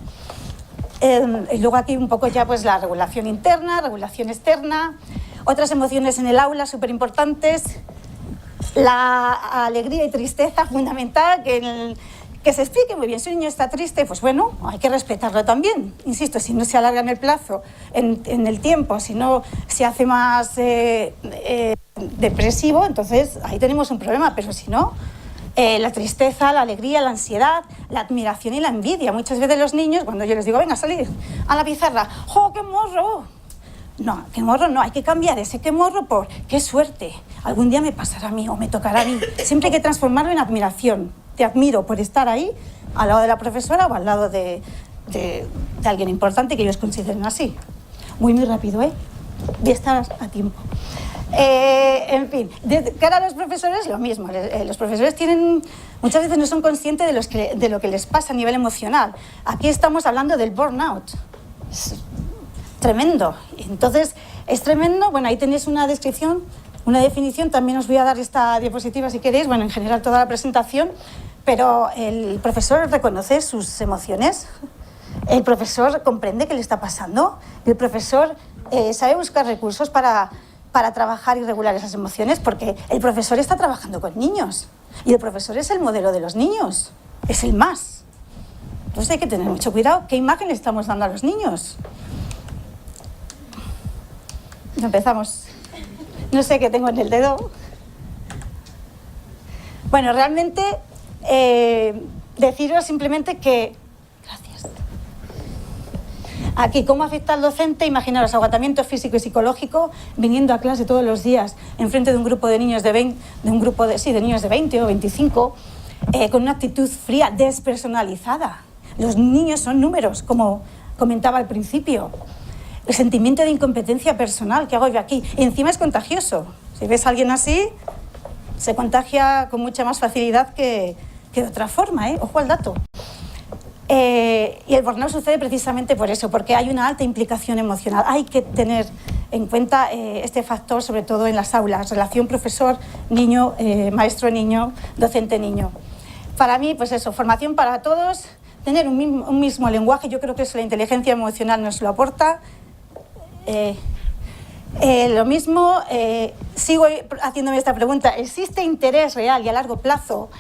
Speaker 4: Y luego aquí un poco ya pues la regulación interna, regulación externa. Otras emociones en el aula súper importantes. La alegría y tristeza fundamental, que se explique muy bien. Si un niño está triste, pues bueno, hay que respetarlo también. Insisto, si no se alarga en el plazo, en el tiempo, si no se hace más depresivo, entonces ahí tenemos un problema. Pero si no, la tristeza, la alegría, la ansiedad, la admiración y la envidia. Muchas veces los niños, cuando yo les digo, venga, salir a la pizarra, ¡oh, qué morro! No, qué morro no, hay que cambiar ese qué morro por qué suerte. Algún día me pasará a mí o me tocará a mí. Siempre hay que transformarlo en admiración. Te admiro por estar ahí, al lado de la profesora o al lado de alguien importante que ellos consideren así. Muy rápido, ¿eh? Voy a estar a tiempo. En fin, de cara a los profesores, lo mismo. Los profesores muchas veces no son conscientes de lo que les pasa a nivel emocional. Aquí estamos hablando del burnout. Es tremendo. Entonces, es tremendo. Bueno, ahí tenéis una descripción, una definición. También os voy a dar esta diapositiva si queréis. Bueno, en general toda la presentación. Pero el profesor reconoce sus emociones. El profesor comprende qué le está pasando. El profesor sabe buscar recursos para trabajar y regular esas emociones, porque el profesor está trabajando con niños y el profesor es el modelo de los niños, es el más. Entonces hay que tener mucho cuidado qué imagen le estamos dando a los niños. Empezamos. No sé qué tengo en el dedo. Bueno, realmente deciros simplemente que... Gracias. Aquí, ¿cómo afecta al docente? Imaginaros, agotamiento físico y psicológico, viniendo a clase todos los días, enfrente de un grupo de niños de 20, de niños de 20 o 25, con una actitud fría, despersonalizada. Los niños son números, como comentaba al principio. El sentimiento de incompetencia personal que hago yo aquí. Y encima es contagioso. Si ves a alguien así, se contagia con mucha más facilidad que de otra forma, ¿eh? Ojo al dato. Y el burnout sucede precisamente por eso, porque hay una alta implicación emocional. Hay que tener en cuenta este factor, sobre todo en las aulas, relación profesor-niño, maestro-niño, docente-niño. para mí, pues eso, formación para todos, tener un mismo lenguaje, yo creo que eso la inteligencia emocional nos lo aporta. Lo mismo, sigo haciéndome esta pregunta, ¿existe interés real y a largo plazo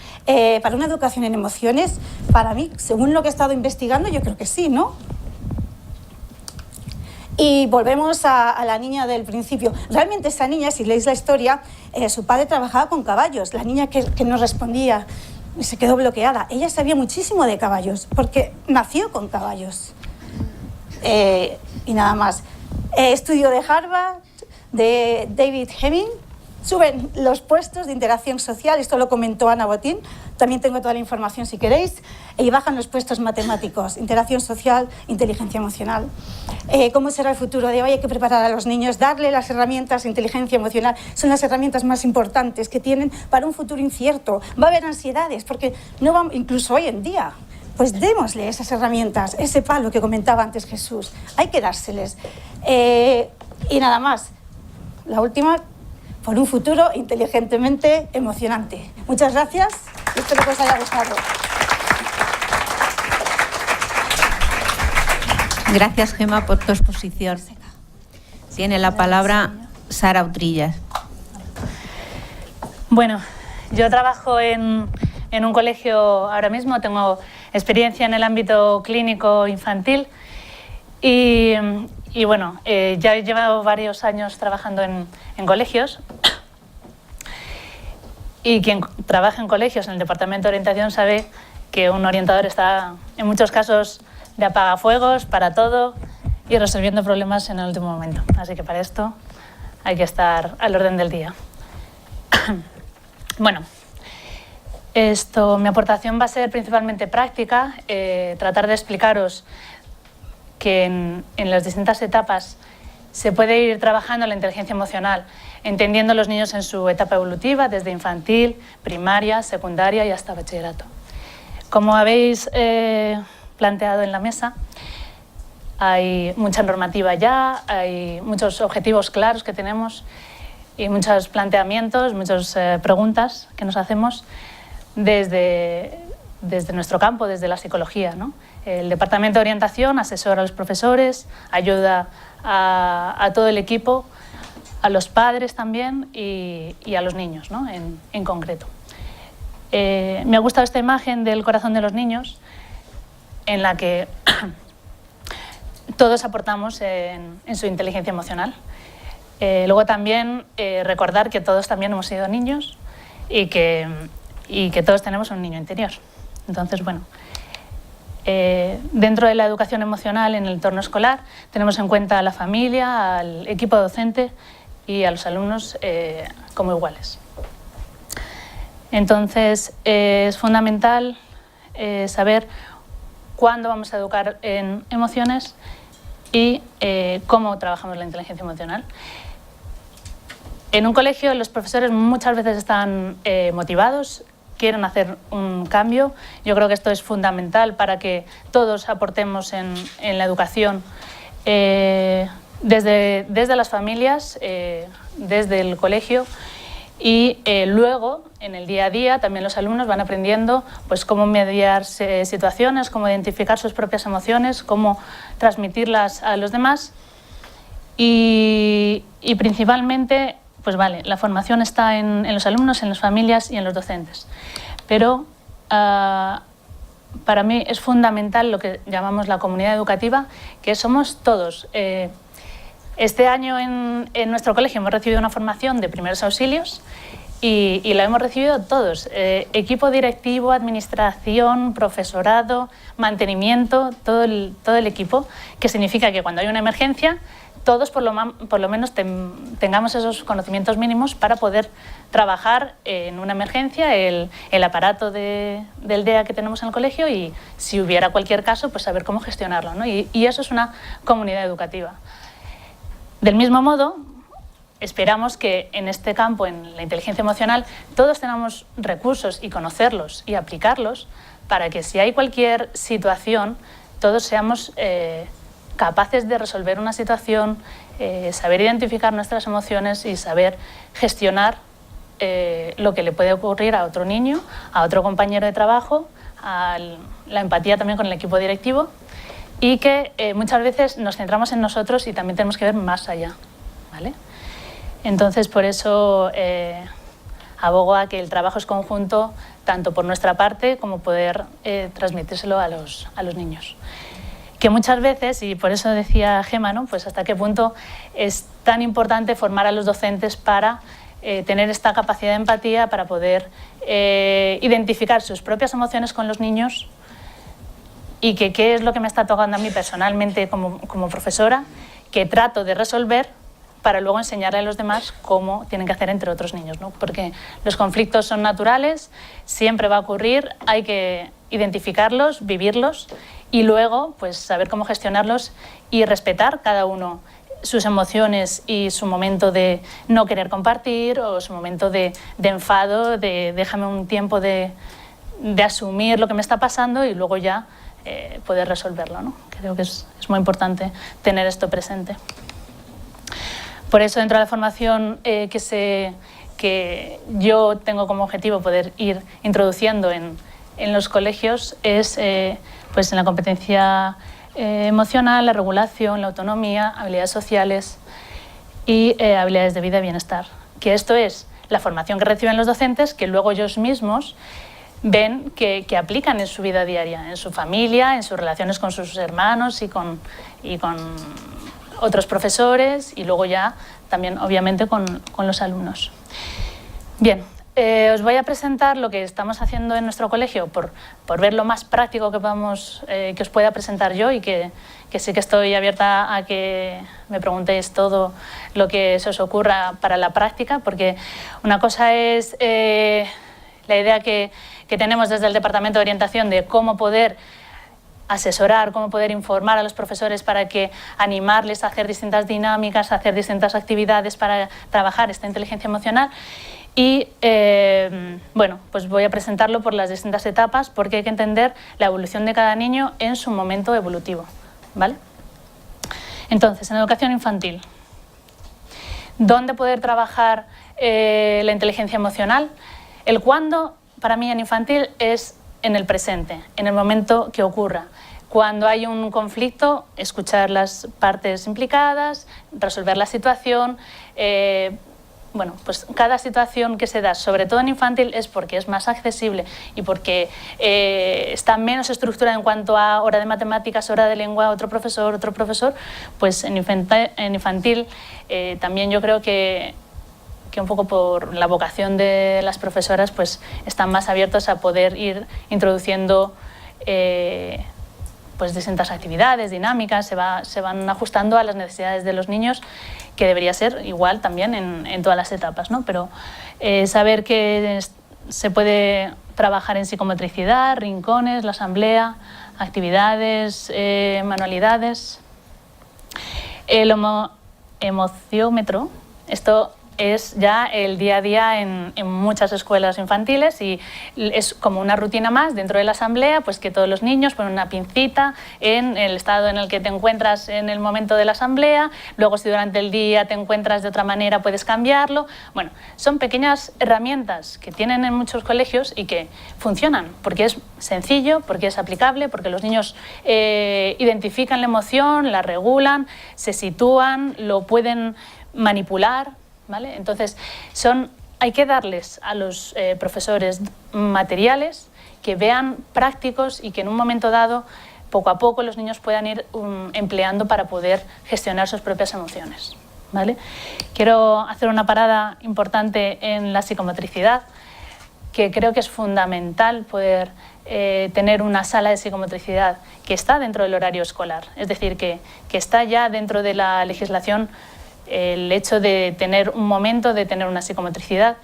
Speaker 4: para una educación en emociones? Para mí, según lo que he estado investigando, yo creo que sí, ¿no? Y volvemos a la niña del principio. Realmente esa niña, si leéis la historia, su padre trabajaba con caballos. La niña que no respondía se quedó bloqueada. Ella sabía muchísimo de caballos, porque nació con caballos. Y nada más. Estudio de Harvard, de David Hemming. Suben los puestos de interacción social, esto lo comentó Ana Botín, también tengo toda la información si queréis, y bajan los puestos matemáticos, interacción social, inteligencia emocional. ¿Cómo será el futuro de hoy? Hay que preparar a los niños, darle las herramientas, inteligencia emocional, son las herramientas más importantes que tienen para un futuro incierto. Va a haber ansiedades, porque no va, incluso hoy en día. Pues démosle esas herramientas, ese palo que comentaba antes Jesús, hay que dárseles. Y nada más, la última, por un futuro inteligentemente emocionante. Muchas gracias y espero que os haya gustado.
Speaker 2: Gracias, Gemma, por tu exposición. Tiene la palabra Sara Utrillas.
Speaker 6: Bueno, yo trabajo en un colegio ahora mismo, tengo experiencia en el ámbito clínico infantil y bueno, ya he llevado varios años trabajando en colegios y quien trabaja en colegios en el departamento de orientación sabe que un orientador está en muchos casos de apagafuegos para todo y resolviendo problemas en el último momento. Así que para esto hay que estar al orden del día. Bueno, mi aportación va a ser principalmente práctica, tratar de explicaros que en las distintas etapas se puede ir trabajando la inteligencia emocional, entendiendo a los niños en su etapa evolutiva, desde infantil, primaria, secundaria y hasta bachillerato. Como habéis planteado en la mesa, hay mucha normativa ya, hay muchos objetivos claros que tenemos y muchos planteamientos, muchas preguntas que nos hacemos desde nuestro campo, desde la psicología, ¿no? El Departamento de Orientación asesora a los profesores, ayuda a todo el equipo, a los padres también y a los niños, ¿no? en concreto. Me ha gustado esta imagen del corazón de los niños en la que todos aportamos en su inteligencia emocional. Luego también recordar que todos también hemos sido niños y que todos tenemos un niño interior. Entonces, bueno, dentro de la educación emocional en el entorno escolar tenemos en cuenta a la familia, al equipo docente y a los alumnos como iguales. Entonces, es fundamental saber cuándo vamos a educar en emociones y cómo trabajamos la inteligencia emocional. En un colegio los profesores muchas veces están motivados, quieren hacer un cambio. Yo creo que esto es fundamental para que todos aportemos en la educación desde las familias, desde el colegio y luego en el día a día también los alumnos van aprendiendo pues, cómo mediar situaciones, cómo identificar sus propias emociones, cómo transmitirlas a los demás y principalmente pues vale, la formación está en los alumnos, en las familias y en los docentes. Pero para mí es fundamental lo que llamamos la comunidad educativa, que somos todos. Este año en nuestro colegio hemos recibido una formación de primeros auxilios y la hemos recibido todos. Equipo directivo, administración, profesorado, mantenimiento, todo el equipo, que significa que cuando hay una emergencia todos por lo menos tengamos esos conocimientos mínimos para poder trabajar en una emergencia, el aparato del DEA que tenemos en el colegio y si hubiera cualquier caso, pues saber cómo gestionarlo, ¿no? Y eso es una comunidad educativa. Del mismo modo, esperamos que en este campo, en la inteligencia emocional, todos tengamos recursos y conocerlos y aplicarlos para que si hay cualquier situación, todos seamos capaces de resolver una situación, saber identificar nuestras emociones y saber gestionar lo que le puede ocurrir a otro niño, a otro compañero de trabajo, a la empatía también con el equipo directivo, y que muchas veces nos centramos en nosotros y también tenemos que ver más allá, ¿vale? Entonces, por eso abogo a que el trabajo es conjunto, tanto por nuestra parte como poder transmitírselo a los niños. Que muchas veces, y por eso decía Gemma, ¿no? Pues hasta qué punto es tan importante formar a los docentes para tener esta capacidad de empatía, para poder identificar sus propias emociones con los niños y que qué es lo que me está tocando a mí personalmente como profesora, que trato de resolver para luego enseñarle a los demás cómo tienen que hacer entre otros niños, ¿no? Porque los conflictos son naturales, siempre va a ocurrir, hay que identificarlos, vivirlos y luego pues saber cómo gestionarlos y respetar cada uno sus emociones y su momento de no querer compartir o su momento de enfado, de déjame un tiempo de asumir lo que me está pasando y luego ya poder resolverlo, ¿no? Creo que es muy importante tener esto presente. Por eso, dentro de la formación que yo tengo como objetivo poder ir introduciendo en los colegios es pues en la competencia emocional, la regulación, la autonomía, habilidades sociales y habilidades de vida y bienestar. Que esto es la formación que reciben los docentes, que luego ellos mismos ven que aplican en su vida diaria, en su familia, en sus relaciones con sus hermanos y con otros profesores y luego ya también obviamente con los alumnos. Bien, os voy a presentar lo que estamos haciendo en nuestro colegio por ver lo más práctico que os pueda presentar yo y que sí que estoy abierta a que me preguntéis todo lo que se os ocurra para la práctica, porque una cosa es la idea que tenemos desde el Departamento de Orientación de cómo poder asesorar, cómo poder informar a los profesores para que animarles a hacer distintas dinámicas, a hacer distintas actividades para trabajar esta inteligencia emocional. Y bueno, pues voy a presentarlo por las distintas etapas porque hay que entender la evolución de cada niño en su momento evolutivo, ¿vale? Entonces, en educación infantil, ¿dónde poder trabajar la inteligencia emocional? El cuándo, para mí en infantil, es en el presente, en el momento que ocurra. Cuando hay un conflicto, escuchar las partes implicadas, resolver la situación. Bueno, pues cada situación que se da, sobre todo en infantil, es porque es más accesible y porque está menos estructurada en cuanto a hora de matemáticas, hora de lengua, otro profesor, pues en infantil también yo creo que un poco por la vocación de las profesoras, pues están más abiertos a poder ir introduciendo pues distintas actividades, dinámicas, se van ajustando a las necesidades de los niños, que debería ser igual también en todas las etapas, ¿no? Pero saber que se puede trabajar en psicomotricidad, rincones, la asamblea, actividades, manualidades. El emociómetro, esto es ya el día a día en muchas escuelas infantiles y es como una rutina más dentro de la asamblea, pues que todos los niños ponen una pincita en el estado en el que te encuentras en el momento de la asamblea, luego si durante el día te encuentras de otra manera puedes cambiarlo. Bueno, son pequeñas herramientas que tienen en muchos colegios y que funcionan porque es sencillo, porque es aplicable, porque los niños identifican la emoción, la regulan, se sitúan, lo pueden manipular, ¿vale? Entonces, hay que darles a los profesores materiales que vean prácticos y que en un momento dado, poco a poco, los niños puedan ir empleando para poder gestionar sus propias emociones, ¿vale? Quiero hacer una parada importante en la psicomotricidad, que creo que es fundamental poder tener una sala de psicomotricidad que está dentro del horario escolar, es decir, que está ya dentro de la legislación el hecho de tener un momento, de tener una psicomotricidad,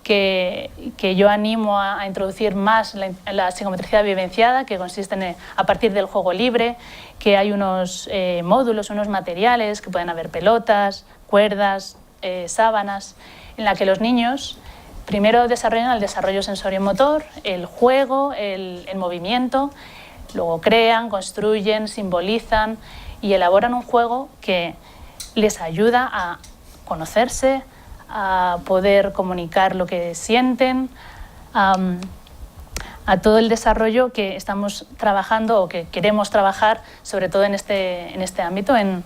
Speaker 6: que yo animo a introducir más la psicomotricidad vivenciada, que consiste a partir del juego libre, que hay unos módulos, unos materiales, que pueden haber pelotas, cuerdas, sábanas, en la que los niños primero desarrollan el desarrollo sensoriomotor, el juego, el movimiento, luego crean, construyen, simbolizan y elaboran un juego que les ayuda a conocerse, a poder comunicar lo que sienten, a todo el desarrollo que estamos trabajando o que queremos trabajar, sobre todo en este ámbito, en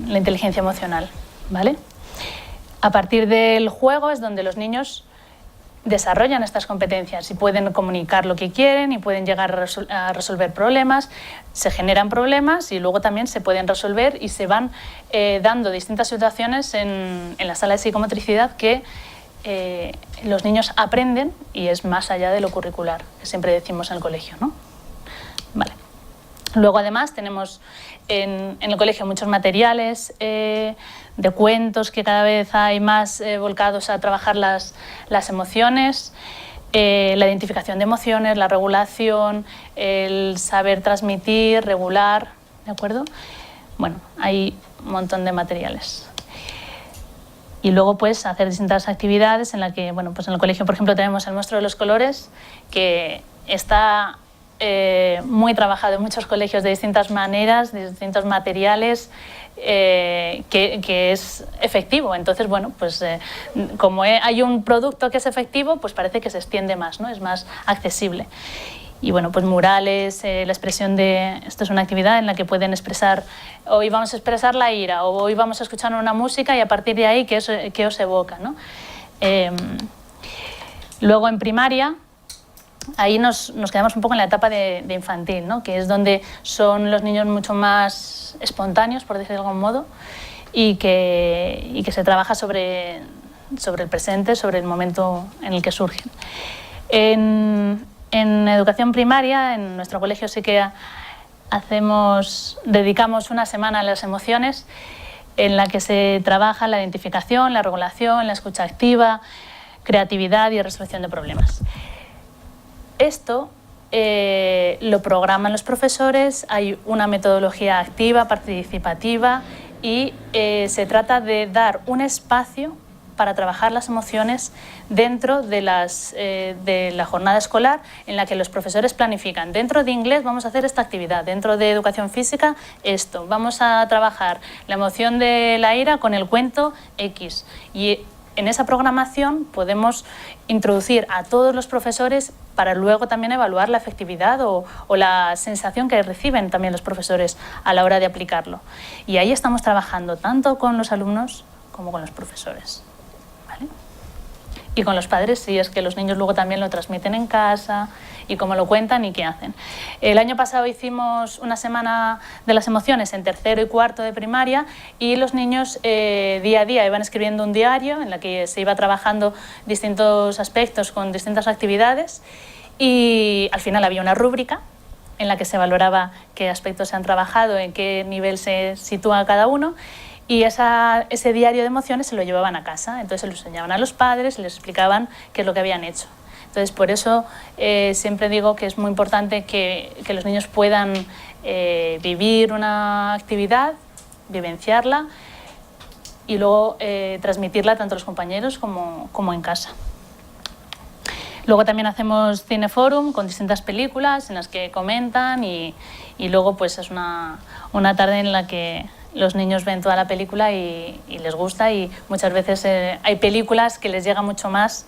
Speaker 6: la inteligencia emocional, ¿vale? A partir del juego es donde los niños desarrollan estas competencias y pueden comunicar lo que quieren y pueden llegar a resolver problemas, se generan problemas y luego también se pueden resolver y se van dando distintas situaciones en la sala de psicomotricidad que los niños aprenden y es más allá de lo curricular, que siempre decimos en el colegio, ¿no? Vale. Luego además tenemos en el colegio muchos materiales de cuentos que cada vez hay más volcados a trabajar las emociones, la identificación de emociones, la regulación, el saber transmitir, regular, ¿de acuerdo? Bueno, hay un montón de materiales. Y luego pues hacer distintas actividades en la que, bueno, pues en el colegio, por ejemplo, tenemos el Monstruo de los Colores, que está muy trabajado en muchos colegios de distintas maneras, de distintos materiales, que es efectivo. Entonces, bueno, pues como hay un producto que es efectivo, pues parece que se extiende más, ¿no? Es más accesible. Y bueno, pues murales, la expresión de... Esto es una actividad en la que pueden expresar, hoy vamos a expresar la ira, o hoy vamos a escuchar una música y a partir de ahí, ¿qué os evoca, ¿no? Luego en primaria, ahí nos quedamos un poco en la etapa de infantil, ¿no? Que es donde son los niños mucho más espontáneos, por decirlo de algún modo, y que se trabaja sobre el presente, sobre el momento en el que surgen. En educación primaria, en nuestro colegio sí que dedicamos una semana a las emociones en la que se trabaja la identificación, la regulación, la escucha activa, creatividad y resolución de problemas. Esto lo programan los profesores, hay una metodología activa, participativa y se trata de dar un espacio para trabajar las emociones dentro de la jornada escolar en la que los profesores planifican. Dentro de inglés vamos a hacer esta actividad, dentro de educación física esto, vamos a trabajar la emoción de la ira con el cuento X. Y en esa programación podemos introducir a todos los profesores para luego también evaluar la efectividad o la sensación que reciben también los profesores a la hora de aplicarlo. Y ahí estamos trabajando tanto con los alumnos como con los profesores. Y con los padres, sí, es que los niños luego también lo transmiten en casa y cómo lo cuentan y qué hacen. El año pasado hicimos una semana de las emociones en tercero y cuarto de primaria y los niños día a día iban escribiendo un diario en la que se iba trabajando distintos aspectos con distintas actividades y al final había una rúbrica en la que se valoraba qué aspectos se han trabajado, en qué nivel se sitúa cada uno. Y ese diario de emociones se lo llevaban a casa, entonces se lo enseñaban a los padres y les explicaban qué es lo que habían hecho. Entonces, por eso siempre digo que es muy importante que los niños puedan vivir una actividad, vivenciarla y luego transmitirla tanto a los compañeros como en casa. Luego también hacemos cineforum con distintas películas en las que comentan y luego pues es una tarde en la que los niños ven toda la película y les gusta y muchas veces hay películas que les llega mucho más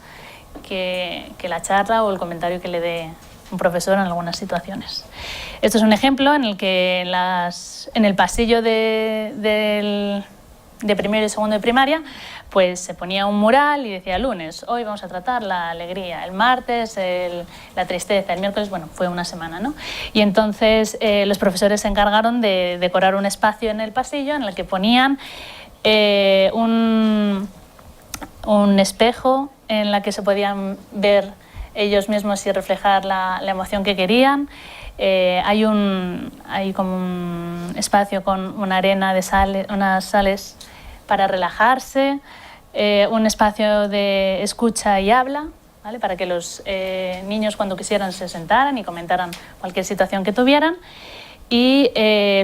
Speaker 6: que la charla o el comentario que le dé un profesor en algunas situaciones. Esto es un ejemplo en el que en el pasillo de primero y segundo de primaria pues se ponía un mural y decía lunes, hoy vamos a tratar la alegría, el martes la tristeza, el miércoles, bueno, fue una semana, ¿no? Y entonces los profesores se encargaron de decorar un espacio en el pasillo en el que ponían un espejo en la que se podían ver ellos mismos y reflejar la emoción que querían. Hay como un espacio con una arena de sal, unas sales para relajarse, un espacio de escucha y habla, ¿vale? Para que los niños cuando quisieran se sentaran y comentaran cualquier situación que tuvieran. Y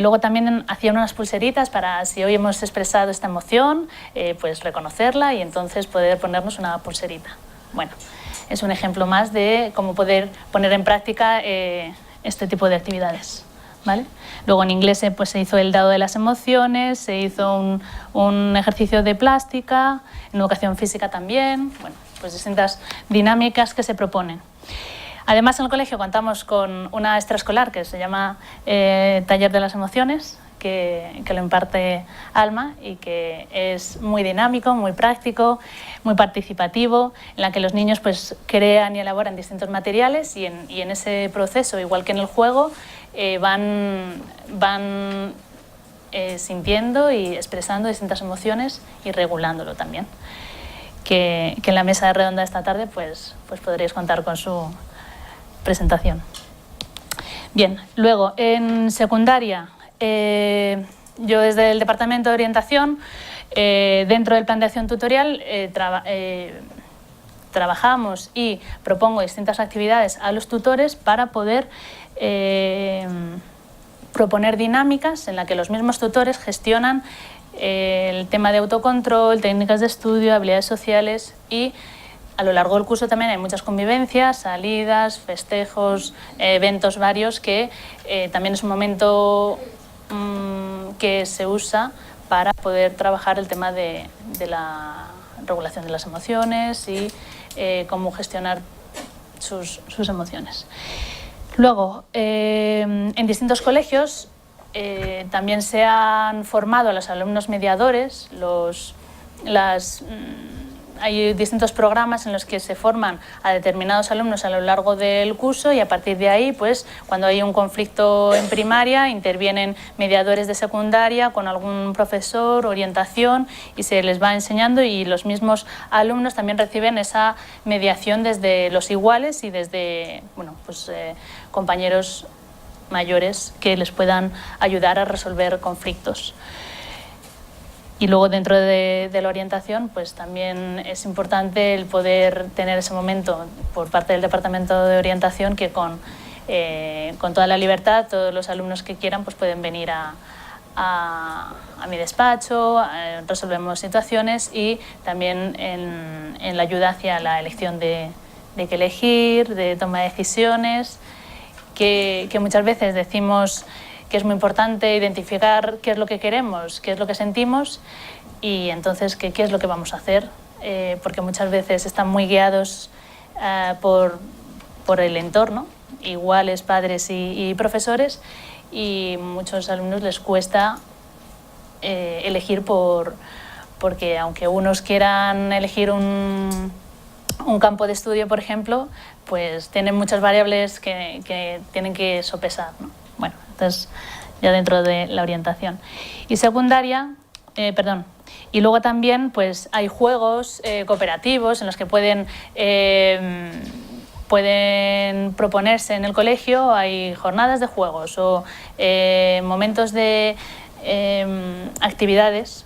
Speaker 6: luego también hacían unas pulseritas para, si hoy hemos expresado esta emoción, pues reconocerla y entonces poder ponernos una pulserita. Bueno, es un ejemplo más de cómo poder poner en práctica este tipo de actividades. ¿vale? Luego en inglés pues, se hizo el dado de las emociones, se hizo un ejercicio de plástica, en educación física también, bueno, pues distintas dinámicas que se proponen. Además, en el colegio contamos con una extraescolar que se llama Taller de las Emociones, que lo imparte Alma y que es muy dinámico, muy práctico, muy participativo, en la que los niños pues, crean y elaboran distintos materiales y en ese proceso, igual que en el juego, van sintiendo y expresando distintas emociones y regulándolo también. Que en la mesa redonda de esta tarde pues podréis contar con su presentación. Bien, luego en secundaria, yo desde el Departamento de Orientación, dentro del plan de acción tutorial, trabajamos y propongo distintas actividades a los tutores para poder proponer dinámicas en las que los mismos tutores gestionan el tema de autocontrol, técnicas de estudio, habilidades sociales y a lo largo del curso también hay muchas convivencias, salidas, festejos, eventos varios que también es un momento que se usa para poder trabajar el tema de la regulación de las emociones y cómo gestionar sus emociones. Luego, en distintos colegios también se han formado a los alumnos mediadores, hay distintos programas en los que se forman a determinados alumnos a lo largo del curso y a partir de ahí, pues, cuando hay un conflicto en primaria, intervienen mediadores de secundaria con algún profesor, orientación y se les va enseñando y los mismos alumnos también reciben esa mediación desde los iguales y desde, bueno, pues, compañeros mayores que les puedan ayudar a resolver conflictos. Y luego dentro de la orientación, pues también es importante el poder tener ese momento por parte del Departamento de Orientación que con toda la libertad, todos los alumnos que quieran pues pueden venir a mi despacho, resolvemos situaciones y también en la ayuda hacia la elección de qué elegir, de toma de decisiones, que muchas veces decimos que es muy importante identificar qué es lo que queremos, qué es lo que sentimos y entonces qué es lo que vamos a hacer, porque muchas veces están muy guiados por el entorno, iguales padres y profesores, y muchos alumnos les cuesta elegir porque aunque unos quieran elegir un campo de estudio, por ejemplo, pues tienen muchas variables que tienen que sopesar, ¿no? Bueno, entonces ya dentro de la orientación. Y secundaria, y luego también pues hay juegos cooperativos en los que pueden proponerse en el colegio, hay jornadas de juegos o momentos de actividades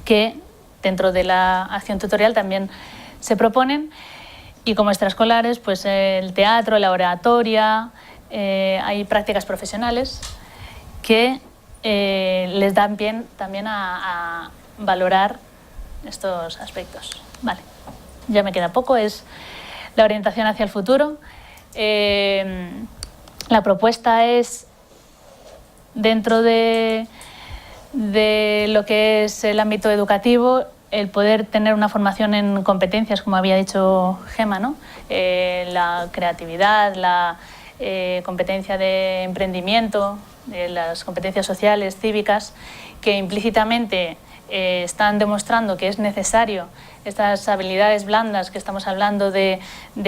Speaker 6: que dentro de la acción tutorial también se proponen y como extraescolares pues el teatro, la oratoria, hay prácticas profesionales que les dan pie también a valorar estos aspectos. Vale, ya me queda poco, es la orientación hacia el futuro. La propuesta es, dentro de lo que es el ámbito educativo, el poder tener una formación en competencias, como había dicho Gemma, ¿no? La creatividad, la competencia de emprendimiento, las competencias sociales, cívicas, que implícitamente están demostrando que es necesario estas habilidades blandas que estamos hablando de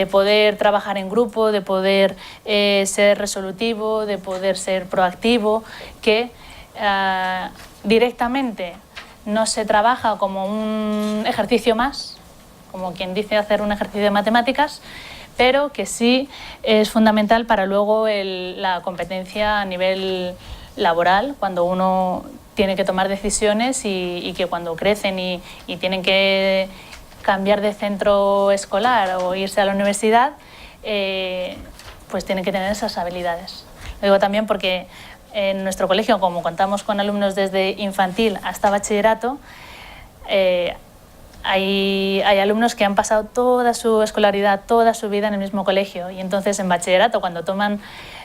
Speaker 6: poder trabajar en grupo, de poder ser resolutivo, de poder ser proactivo, que directamente no se trabaja como un ejercicio más, como quien dice hacer un ejercicio de matemáticas, pero que sí es fundamental para luego la competencia a nivel laboral, cuando uno tiene que tomar decisiones y que cuando crecen y tienen que cambiar de centro escolar o irse a la universidad, pues tienen que tener esas habilidades. Lo digo también porque en nuestro colegio, como contamos con alumnos desde infantil hasta bachillerato, hay alumnos que han pasado toda su escolaridad, toda su vida en el mismo colegio, y entonces en bachillerato, cuando toman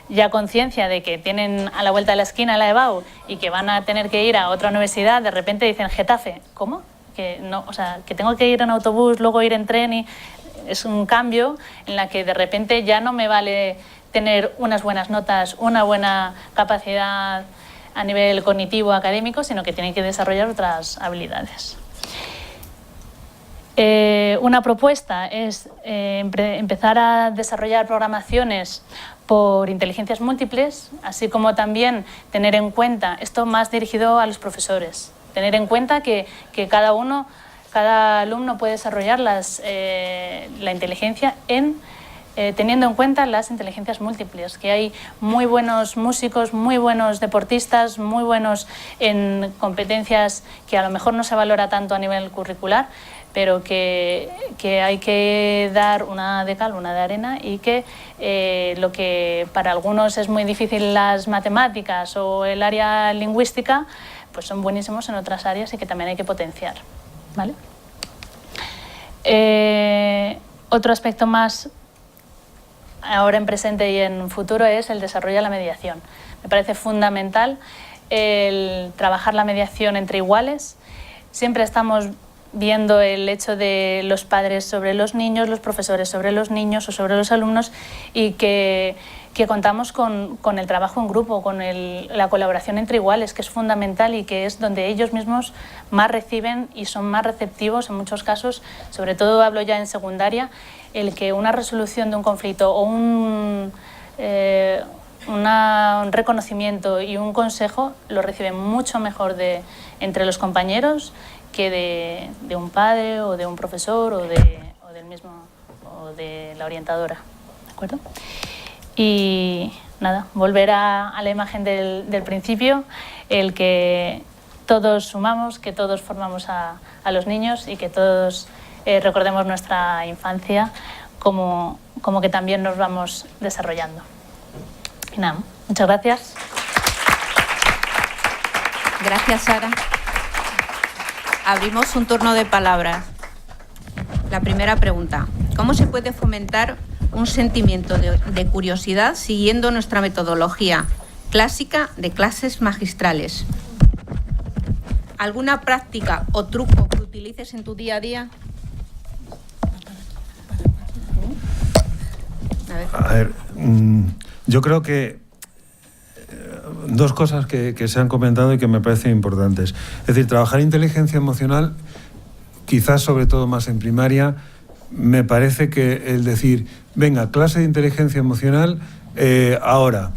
Speaker 6: ya conciencia de que tienen a la vuelta de la esquina la EBAU y que van a tener que ir a otra universidad, de repente dicen Getafe. ¿Cómo? Que no, o sea, que tengo que ir en autobús, luego ir en tren, y es un cambio en la que de repente ya no me vale tener unas buenas notas, una buena capacidad a nivel cognitivo, académico, sino que tienen que desarrollar otras habilidades. Una propuesta es empezar a desarrollar programaciones por inteligencias múltiples, así como también tener en cuenta, esto más dirigido a los profesores, tener en cuenta que cada alumno puede desarrollar la inteligencia teniendo en cuenta las inteligencias múltiples, que hay muy buenos músicos, muy buenos deportistas, muy buenos en competencias que a lo mejor no se valora tanto a nivel curricular, pero que hay que dar una de cal, una de arena, y que lo que para algunos es muy difícil, las matemáticas o el área lingüística, pues son buenísimos en otras áreas y que también hay que potenciar, ¿vale? Otro aspecto más ahora en presente y en futuro es el desarrollo de la mediación. Me parece fundamental el trabajar la mediación entre iguales. Siempre estamos viendo el hecho de los padres sobre los niños, los profesores sobre los niños o sobre los alumnos, y que contamos con el trabajo en grupo, con la colaboración entre iguales, que es fundamental y que es donde ellos mismos más reciben y son más receptivos en muchos casos. Sobre todo hablo ya en secundaria, el que una resolución de un conflicto o un reconocimiento y un consejo lo reciben mucho mejor entre los compañeros que de un padre o de un profesor o del mismo o de la orientadora, ¿de acuerdo? Y nada, volver a la imagen del principio, el que todos sumamos, que todos formamos a los niños y que todos recordemos nuestra infancia como que también nos vamos desarrollando. Y nada, muchas gracias.
Speaker 2: Gracias, Sara. Abrimos un turno de palabras. La primera pregunta: ¿cómo se puede fomentar un sentimiento de curiosidad siguiendo nuestra metodología clásica de clases magistrales? ¿Alguna práctica o truco que utilices en tu día a día?
Speaker 3: A ver, yo creo que dos cosas que se han comentado y que me parecen importantes. Es decir, trabajar inteligencia emocional, quizás sobre todo más en primaria, me parece que el decir, venga, clase de inteligencia emocional ahora,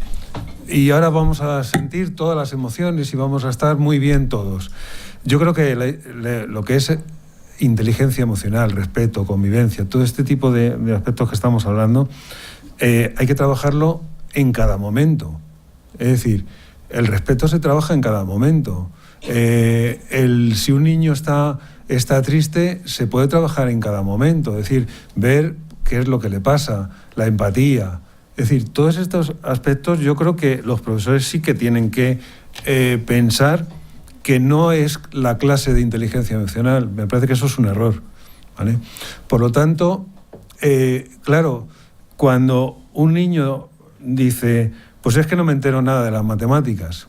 Speaker 3: y ahora vamos a sentir todas las emociones y vamos a estar muy bien todos. Yo creo que lo que es inteligencia emocional, respeto, convivencia, todo este tipo de aspectos que estamos hablando, hay que trabajarlo en cada momento. Es decir, el respeto se trabaja en cada momento. Si un niño está triste, se puede trabajar en cada momento. Es decir, ver qué es lo que le pasa, la empatía. Es decir, todos estos aspectos yo creo que los profesores sí que tienen que pensar que no es la clase de inteligencia emocional. Me parece que eso es un error, ¿vale? Por lo tanto, claro, cuando un niño dice, pues es que no me entero nada de las matemáticas,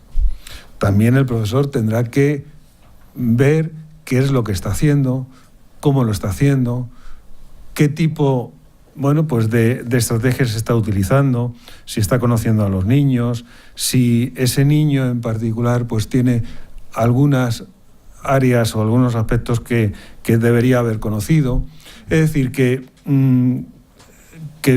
Speaker 3: también el profesor tendrá que ver qué es lo que está haciendo, cómo lo está haciendo, qué tipo, bueno, pues de estrategias se está utilizando, si está conociendo a los niños, si ese niño en particular pues tiene algunas áreas o algunos aspectos que debería haber conocido. Es decir, que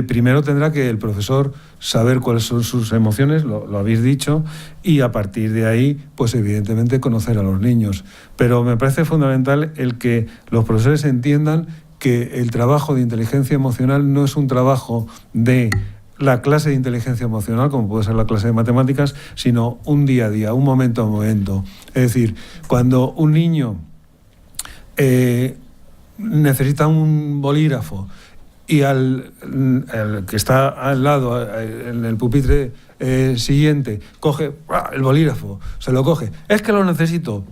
Speaker 3: primero tendrá que el profesor saber cuáles son sus emociones, lo habéis dicho, y a partir de ahí, pues evidentemente conocer a los niños. Pero me parece fundamental el que los profesores entiendan que el trabajo de inteligencia emocional no es un trabajo de la clase de inteligencia emocional, como puede ser la clase de matemáticas, sino un día a día, un momento a momento. Es decir, cuando un niño necesita un bolígrafo y el que está al lado, en el pupitre siguiente, coge el bolígrafo, se lo coge, es que lo necesito.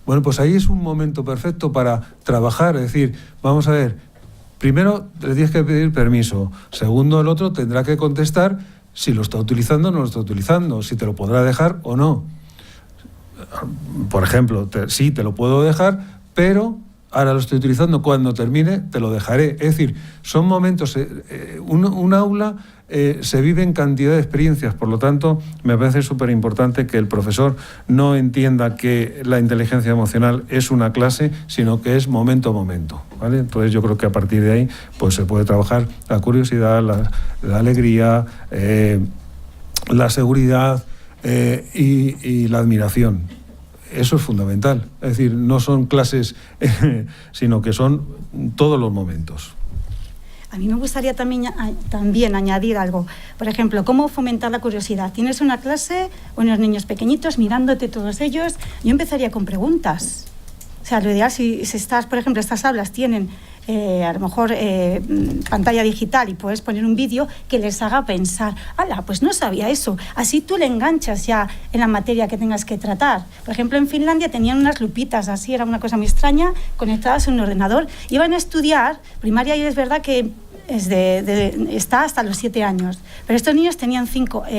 Speaker 3: Bueno, pues ahí es un momento perfecto para trabajar, es decir, vamos a ver, primero le tienes que pedir permiso, segundo el otro tendrá que contestar si lo está utilizando o no lo está utilizando, si te lo podrá dejar o no. Por ejemplo, sí, te lo puedo dejar, pero ahora lo estoy utilizando, cuando termine te lo dejaré. Es decir, son momentos, un aula se vive en cantidad de experiencias, por lo tanto, me parece súper importante que el profesor no entienda que la inteligencia emocional es una clase, sino que es momento a momento, ¿vale? Entonces yo creo que a partir de ahí pues se puede trabajar la curiosidad, la alegría, la seguridad y la admiración. Eso es fundamental. Es decir, no son clases, sino que son todos los momentos.
Speaker 4: A mí me gustaría también añadir algo. Por ejemplo, ¿cómo fomentar la curiosidad? Tienes una clase, unos niños pequeñitos mirándote todos ellos. Yo empezaría con preguntas. O sea, lo ideal, si estás, por ejemplo, estas aulas tienen a lo mejor pantalla digital y puedes poner un vídeo que les haga pensar, ¡hala, pues no sabía eso! Así tú le enganchas ya en la materia que tengas que tratar. Por ejemplo, en Finlandia tenían unas lupitas, así era una cosa muy extraña, conectadas a un ordenador. Iban a estudiar primaria y es verdad que está hasta los 7 años. Pero estos niños tenían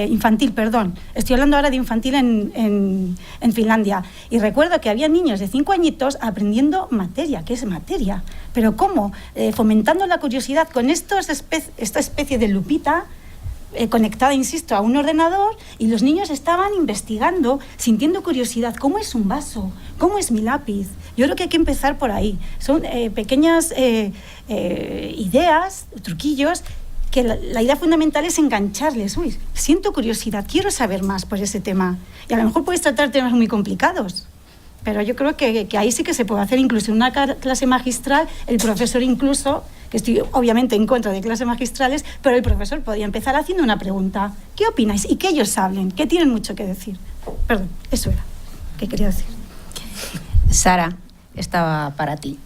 Speaker 4: infantil, perdón. Estoy hablando ahora de infantil en Finlandia. Y recuerdo que había niños de 5 añitos aprendiendo materia. ¿Qué es materia? Pero ¿cómo? Fomentando la curiosidad con esta especie de lupita conectada, insisto, a un ordenador, y los niños estaban investigando, sintiendo curiosidad. ¿Cómo es un vaso? ¿Cómo es mi lápiz? Yo creo que hay que empezar por ahí. Son pequeñas ideas, truquillos, que la idea fundamental es engancharles. Uy, siento curiosidad, quiero saber más por ese tema. Y a lo mejor puedes tratar temas muy complicados, pero yo creo que ahí sí que se puede hacer. Incluso en una clase magistral, el profesor incluso, que estoy obviamente en contra de clases magistrales, pero el profesor podía empezar haciendo una pregunta. ¿Qué opináis? Y que ellos hablen, que tienen mucho que decir. Perdón, eso era que quería decir.
Speaker 2: Sara, estaba para ti.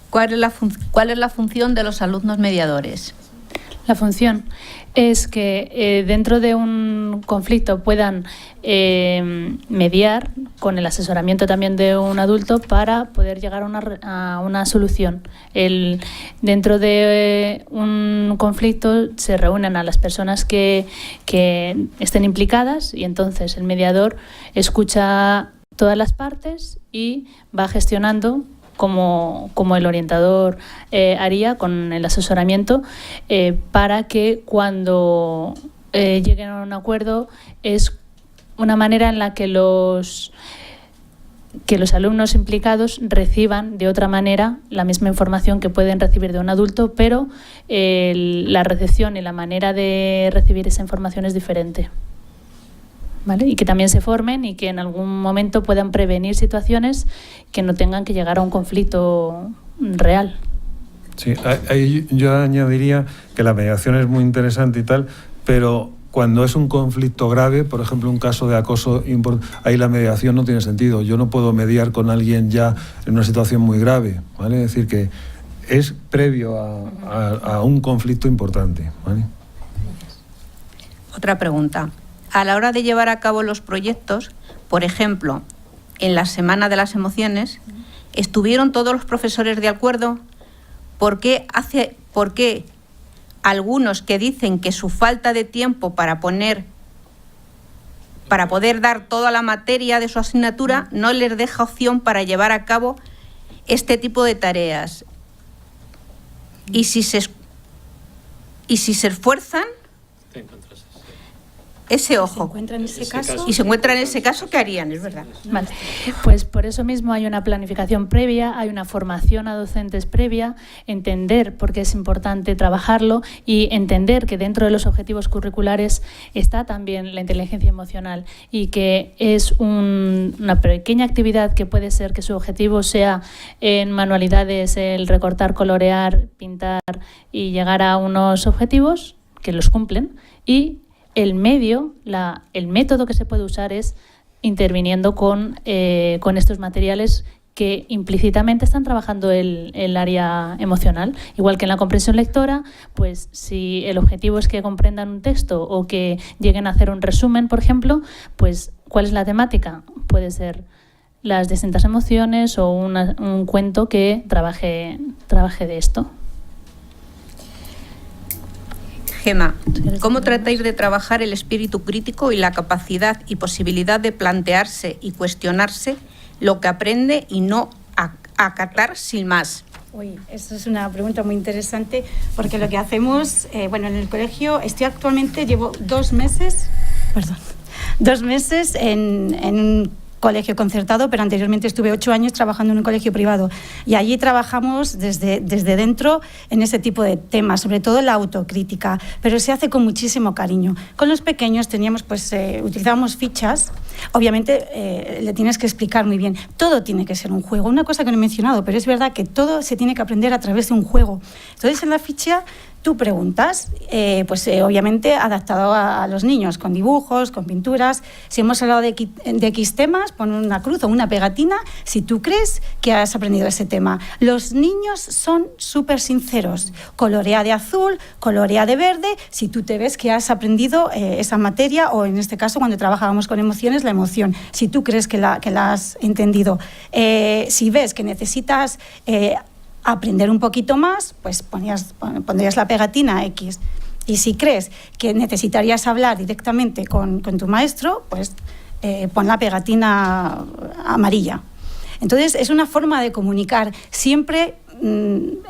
Speaker 2: ¿Cuál es la función de los alumnos mediadores?
Speaker 6: La función es que dentro de un conflicto puedan mediar con el asesoramiento también de un adulto para poder llegar a una solución. Dentro de un conflicto se reúnen a las personas que estén implicadas y entonces el mediador escucha todas las partes y va gestionando como el orientador haría con el asesoramiento, para que cuando lleguen a un acuerdo es una manera en la que los alumnos implicados reciban de otra manera la misma información que pueden recibir de un adulto, pero la recepción y la manera de recibir esa información es diferente. ¿Vale? Y que también se formen y que en algún momento puedan prevenir situaciones que no tengan que llegar a un conflicto real.
Speaker 3: Sí, ahí yo añadiría que la mediación es muy interesante y tal, pero cuando es un conflicto grave, por ejemplo, un caso de acoso, ahí la mediación no tiene sentido. Yo no puedo mediar con alguien ya en una situación muy grave, ¿vale? Es decir, que es previo a un conflicto importante, ¿vale?
Speaker 2: Otra pregunta. A la hora de llevar a cabo los proyectos, por ejemplo, en la Semana de las Emociones, ¿estuvieron todos los profesores de acuerdo? ¿Por qué algunos que dicen que su falta de tiempo para poder dar toda la materia de su asignatura no les deja opción para llevar a cabo este tipo de tareas? Y si se esfuerzan, ese ojo.
Speaker 4: ¿Se encuentra en ese caso?
Speaker 2: Y se encuentra en ese caso, ¿qué harían? Es verdad.
Speaker 6: Vale. Pues por eso mismo hay una planificación previa, hay una formación a docentes previa, entender por qué es importante trabajarlo y entender que dentro de los objetivos curriculares está también la inteligencia emocional y que es una pequeña actividad que puede ser que su objetivo sea en manualidades el recortar, colorear, pintar y llegar a unos objetivos que los cumplen, y el método que se puede usar es interviniendo con estos materiales que implícitamente están trabajando el área emocional. Igual que en la comprensión lectora, pues si el objetivo es que comprendan un texto o que lleguen a hacer un resumen, por ejemplo, pues ¿cuál es la temática? Puede ser las distintas emociones o un cuento que trabaje de esto.
Speaker 2: Gemma, ¿cómo tratáis de trabajar el espíritu crítico y la capacidad y posibilidad de plantearse y cuestionarse lo que aprende y no acatar sin más?
Speaker 4: Uy, eso es una pregunta muy interesante, porque lo que hacemos, en el colegio, llevo 2 meses en un colegio concertado, pero anteriormente estuve 8 años trabajando en un colegio privado, y allí trabajamos desde dentro en ese tipo de temas, sobre todo la autocrítica, pero se hace con muchísimo cariño. Con los pequeños utilizábamos fichas. Obviamente le tienes que explicar muy bien. Todo tiene que ser un juego. Una cosa que no he mencionado, pero es verdad que todo se tiene que aprender a través de un juego. Entonces, en la ficha tú preguntas, obviamente adaptado a los niños, con dibujos, con pinturas. Si hemos hablado de X temas, pon una cruz o una pegatina si tú crees que has aprendido ese tema. Los niños son súper sinceros. Colorea de azul, colorea de verde, si tú te ves que has aprendido esa materia, o en este caso, cuando trabajábamos con emociones, la emoción. Si tú crees que la has entendido. Si ves que necesitas aprender un poquito más, pues pondrías la pegatina X. Y si crees que necesitarías hablar directamente con tu maestro, pues pon la pegatina amarilla. Entonces, es una forma de comunicar, siempre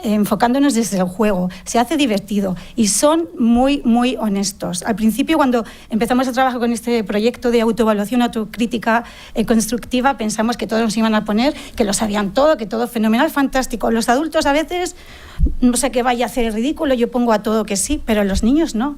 Speaker 4: enfocándonos desde el juego. Se hace divertido y son muy, muy honestos. Al principio, cuando empezamos a trabajar con este proyecto de autoevaluación, autocrítica constructiva, pensamos que todos nos iban a poner, que lo sabían todo, que todo fenomenal, fantástico. Los adultos a veces, no sé qué vaya a hacer el ridículo, yo pongo a todo que sí, pero los niños no.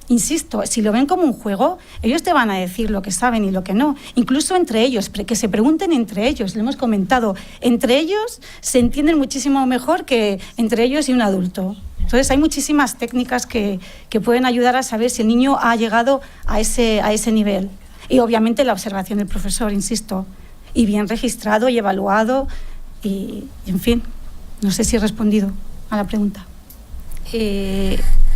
Speaker 4: Insisto, si lo ven como un juego, ellos te van a decir lo que saben y lo que no. Incluso entre ellos, que se pregunten entre ellos, lo hemos comentado. Entre ellos se entienden muchísimo mejor que entre ellos y un adulto. Entonces, hay muchísimas técnicas que pueden ayudar a saber si el niño ha llegado a ese nivel. Y obviamente la observación del profesor, insisto, y bien registrado y evaluado. Y en fin, no sé si he respondido a la pregunta.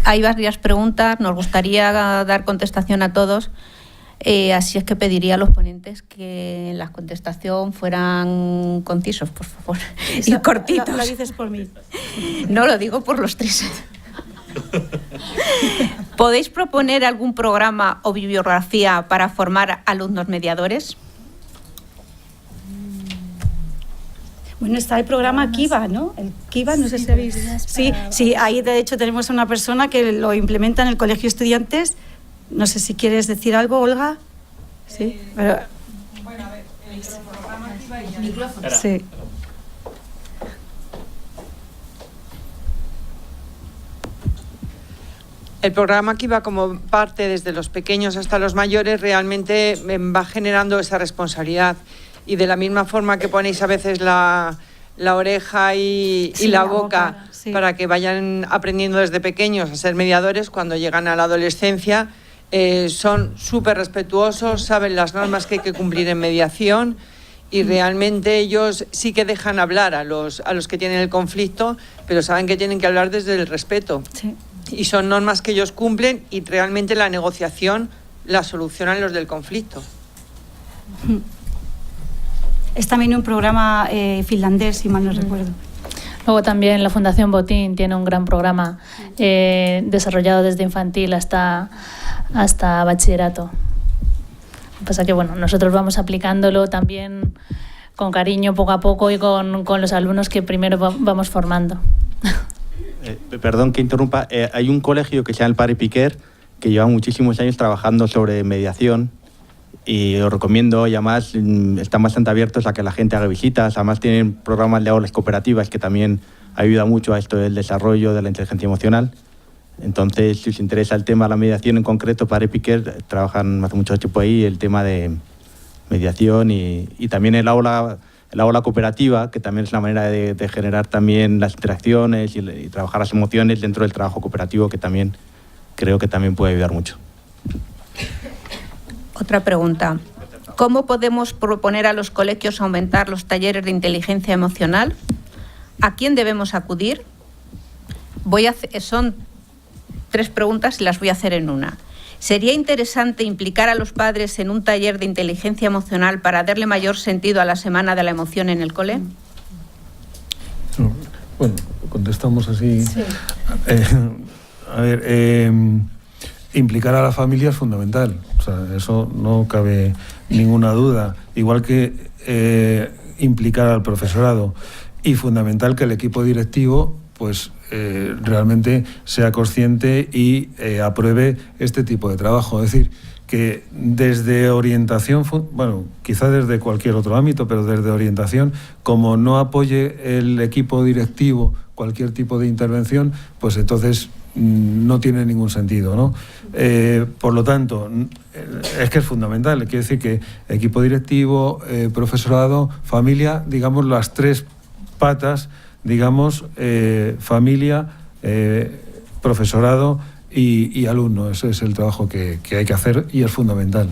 Speaker 2: Hay varias preguntas, nos gustaría dar contestación a todos, así es que pediría a los ponentes que en la contestación fueran concisos, por favor, y cortitos.
Speaker 4: Lo dices por mí.
Speaker 2: No, lo digo por los 3. ¿Podéis proponer algún programa o bibliografía para formar alumnos mediadores?
Speaker 4: Bueno, está el programa Kiva, ¿no? El Kiva, no sé si habéis... Sí, ahí de hecho tenemos a una persona que lo implementa en el Colegio de Estudiantes. No sé si quieres decir algo, Olga. Sí, pero...
Speaker 7: Bueno, a ver, el programa Kiva y el micrófono.
Speaker 4: Sí.
Speaker 7: El programa Kiva, como parte desde los pequeños hasta los mayores, realmente va generando esa responsabilidad. Y de la misma forma que ponéis a veces la oreja y la boca
Speaker 4: sí,
Speaker 7: para que vayan aprendiendo desde pequeños a ser mediadores, cuando llegan a la adolescencia son súper respetuosos, saben las normas que hay que cumplir en mediación y realmente ellos sí que dejan hablar a los que tienen el conflicto, pero saben que tienen que hablar desde el respeto.
Speaker 4: Sí.
Speaker 7: Y son normas que ellos cumplen y realmente la negociación la solucionan los del conflicto.
Speaker 4: Es también un programa finlandés, si mal no recuerdo.
Speaker 6: Luego también la Fundación Botín tiene un gran programa desarrollado desde infantil hasta bachillerato. Lo que pasa que nosotros vamos aplicándolo también con cariño poco a poco y con los alumnos que primero vamos formando.
Speaker 8: Perdón que interrumpa, hay un colegio que se llama el Padre Piquer que lleva muchísimos años trabajando sobre mediación. Y os recomiendo, y además están bastante abiertos a que la gente haga visitas. Además tienen programas de aulas cooperativas que también ayuda mucho a esto del desarrollo de la inteligencia emocional. Entonces, si os interesa el tema de la mediación en concreto, Padre Piquer trabajan hace mucho tiempo ahí el tema de mediación y también el aula cooperativa, que también es la manera de generar también las interacciones y trabajar las emociones dentro del trabajo cooperativo, que también creo que también puede ayudar mucho.
Speaker 2: Otra pregunta. ¿Cómo podemos proponer a los colegios aumentar los talleres de inteligencia emocional? ¿A quién debemos acudir? Son 3 preguntas y las voy a hacer en una. ¿Sería interesante implicar a los padres en un taller de inteligencia emocional para darle mayor sentido a la semana de la emoción en el cole?
Speaker 3: Bueno, contestamos así.
Speaker 4: Sí.
Speaker 3: A ver, implicar a la familia es fundamental, o sea, eso no cabe ninguna duda, igual que implicar al profesorado, y fundamental que el equipo directivo pues realmente sea consciente y apruebe este tipo de trabajo. Es decir, que desde orientación, bueno, quizá desde cualquier otro ámbito, pero desde orientación, como no apoye el equipo directivo cualquier tipo de intervención, pues entonces no tiene ningún sentido, ¿no? Por lo tanto, es que es fundamental. Quiere decir que equipo directivo, profesorado, familia, digamos las tres patas, digamos, familia, profesorado y alumno. Ese es el trabajo que hay que hacer y es fundamental.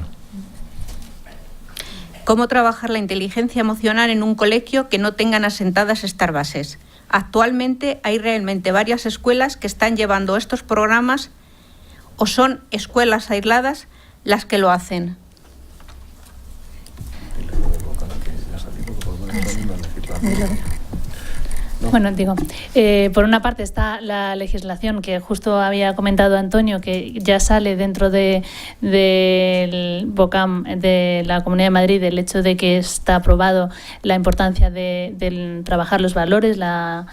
Speaker 2: ¿Cómo trabajar la inteligencia emocional en un colegio que no tengan asentadas estas bases? Actualmente hay realmente varias escuelas que están llevando estos programas o son escuelas aisladas las que lo hacen.
Speaker 6: Bueno, digo, por una parte está la legislación que justo había comentado Antonio, que ya sale dentro del BOCAM de la Comunidad de Madrid, el hecho de que está aprobado la importancia de trabajar los valores, la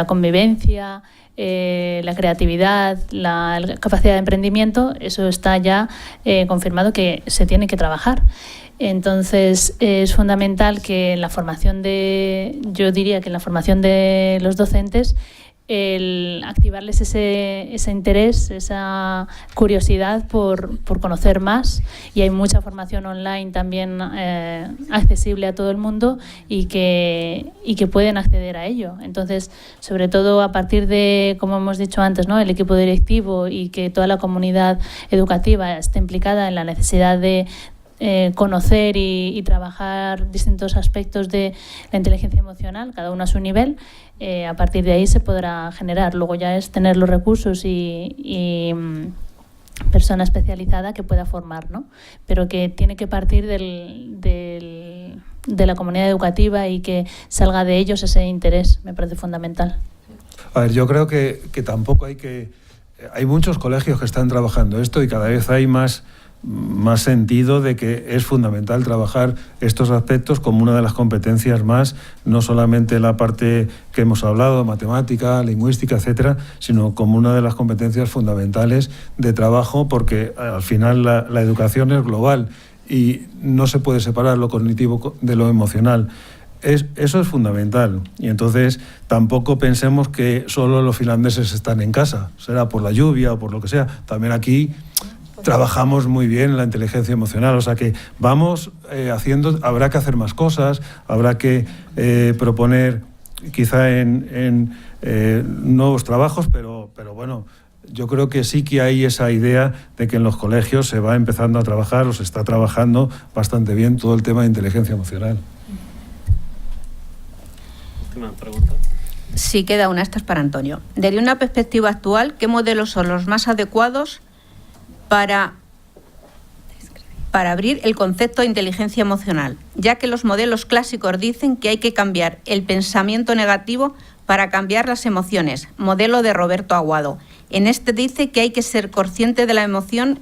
Speaker 6: convivencia, la creatividad, la capacidad de emprendimiento. Eso está ya confirmado que se tiene que trabajar. Entonces es fundamental que en la formación yo diría que en la formación de los docentes, el activarles ese interés, esa curiosidad por conocer más, y hay mucha formación online también accesible a todo el mundo y que pueden acceder a ello. Entonces, sobre todo a partir de, como hemos dicho antes, ¿no?, el equipo directivo y que toda la comunidad educativa esté implicada en la necesidad de conocer y trabajar distintos aspectos de la inteligencia emocional, cada uno a su nivel. A partir de ahí se podrá generar. Luego ya es tener los recursos y persona especializada que pueda formar, ¿no? Pero que tiene que partir de la comunidad educativa y que salga de ellos ese interés, me parece fundamental.
Speaker 3: A ver, yo creo que tampoco hay muchos colegios que están trabajando esto y cada vez hay más sentido de que es fundamental trabajar estos aspectos como una de las competencias más, no solamente la parte que hemos hablado, matemática, lingüística, etcétera, sino como una de las competencias fundamentales de trabajo, porque al final la educación es global y no se puede separar lo cognitivo de lo emocional. Eso es fundamental, y entonces tampoco pensemos que solo los finlandeses están en casa, será por la lluvia o por lo que sea. También aquí trabajamos muy bien la inteligencia emocional, o sea que vamos habrá que hacer más cosas, habrá que proponer quizá en nuevos trabajos, pero bueno, yo creo que sí que hay esa idea de que en los colegios se va empezando a trabajar, o se está trabajando bastante bien todo el tema de inteligencia emocional.
Speaker 1: Última pregunta.
Speaker 2: Sí, queda una, esta es para Antonio. Desde una perspectiva actual, ¿qué modelos son los más adecuados para abrir el concepto de inteligencia emocional, ya que los modelos clásicos dicen que hay que cambiar el pensamiento negativo para cambiar las emociones? Modelo de Roberto Aguado. En este dice que hay que ser consciente de la emoción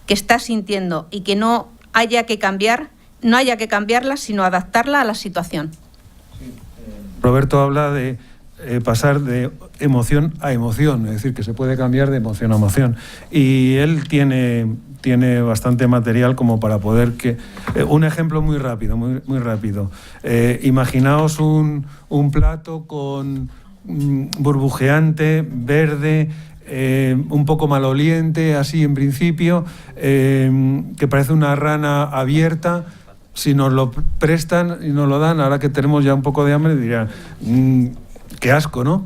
Speaker 2: que está sintiendo y que no haya que cambiarla, sino adaptarla a la situación.
Speaker 3: Roberto habla de pasar de emoción a emoción, es decir, que se puede cambiar de emoción a emoción. Y él tiene bastante material como para poder un ejemplo muy rápido, muy rápido. Imaginaos un plato con burbujeante, verde, un poco maloliente, así en principio, que parece una rana abierta. Si nos lo prestan y nos lo dan, ahora que tenemos ya un poco de hambre, dirían, qué asco, ¿no?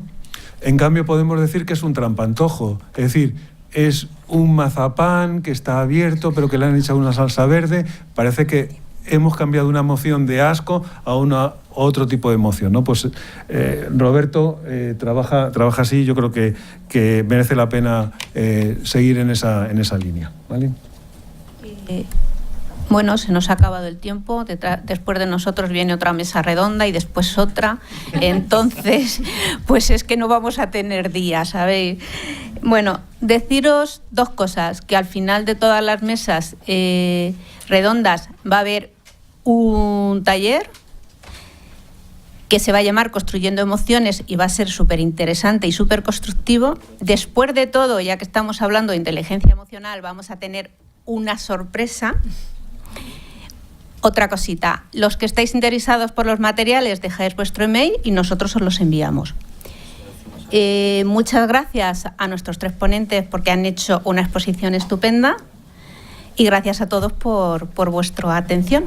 Speaker 3: En cambio podemos decir que es un trampantojo, es decir, es un mazapán que está abierto pero que le han echado una salsa verde, parece que hemos cambiado una emoción de asco a otro tipo de emoción, ¿no? Pues Roberto trabaja así, yo creo que merece la pena seguir en esa línea, ¿vale?
Speaker 2: Bueno, se nos ha acabado el tiempo, después de nosotros viene otra mesa redonda y después otra, entonces pues es que no vamos a tener días, ¿sabéis? Bueno, deciros dos cosas, que al final de todas las mesas redondas va a haber un taller que se va a llamar Construyendo Emociones y va a ser súper interesante y súper constructivo. Después de todo, ya que estamos hablando de inteligencia emocional, vamos a tener una sorpresa. Otra cosita, los que estáis interesados por los materiales, dejáis vuestro email y nosotros os los enviamos. Muchas gracias a nuestros 3 ponentes porque han hecho una exposición estupenda y gracias a todos por vuestra atención.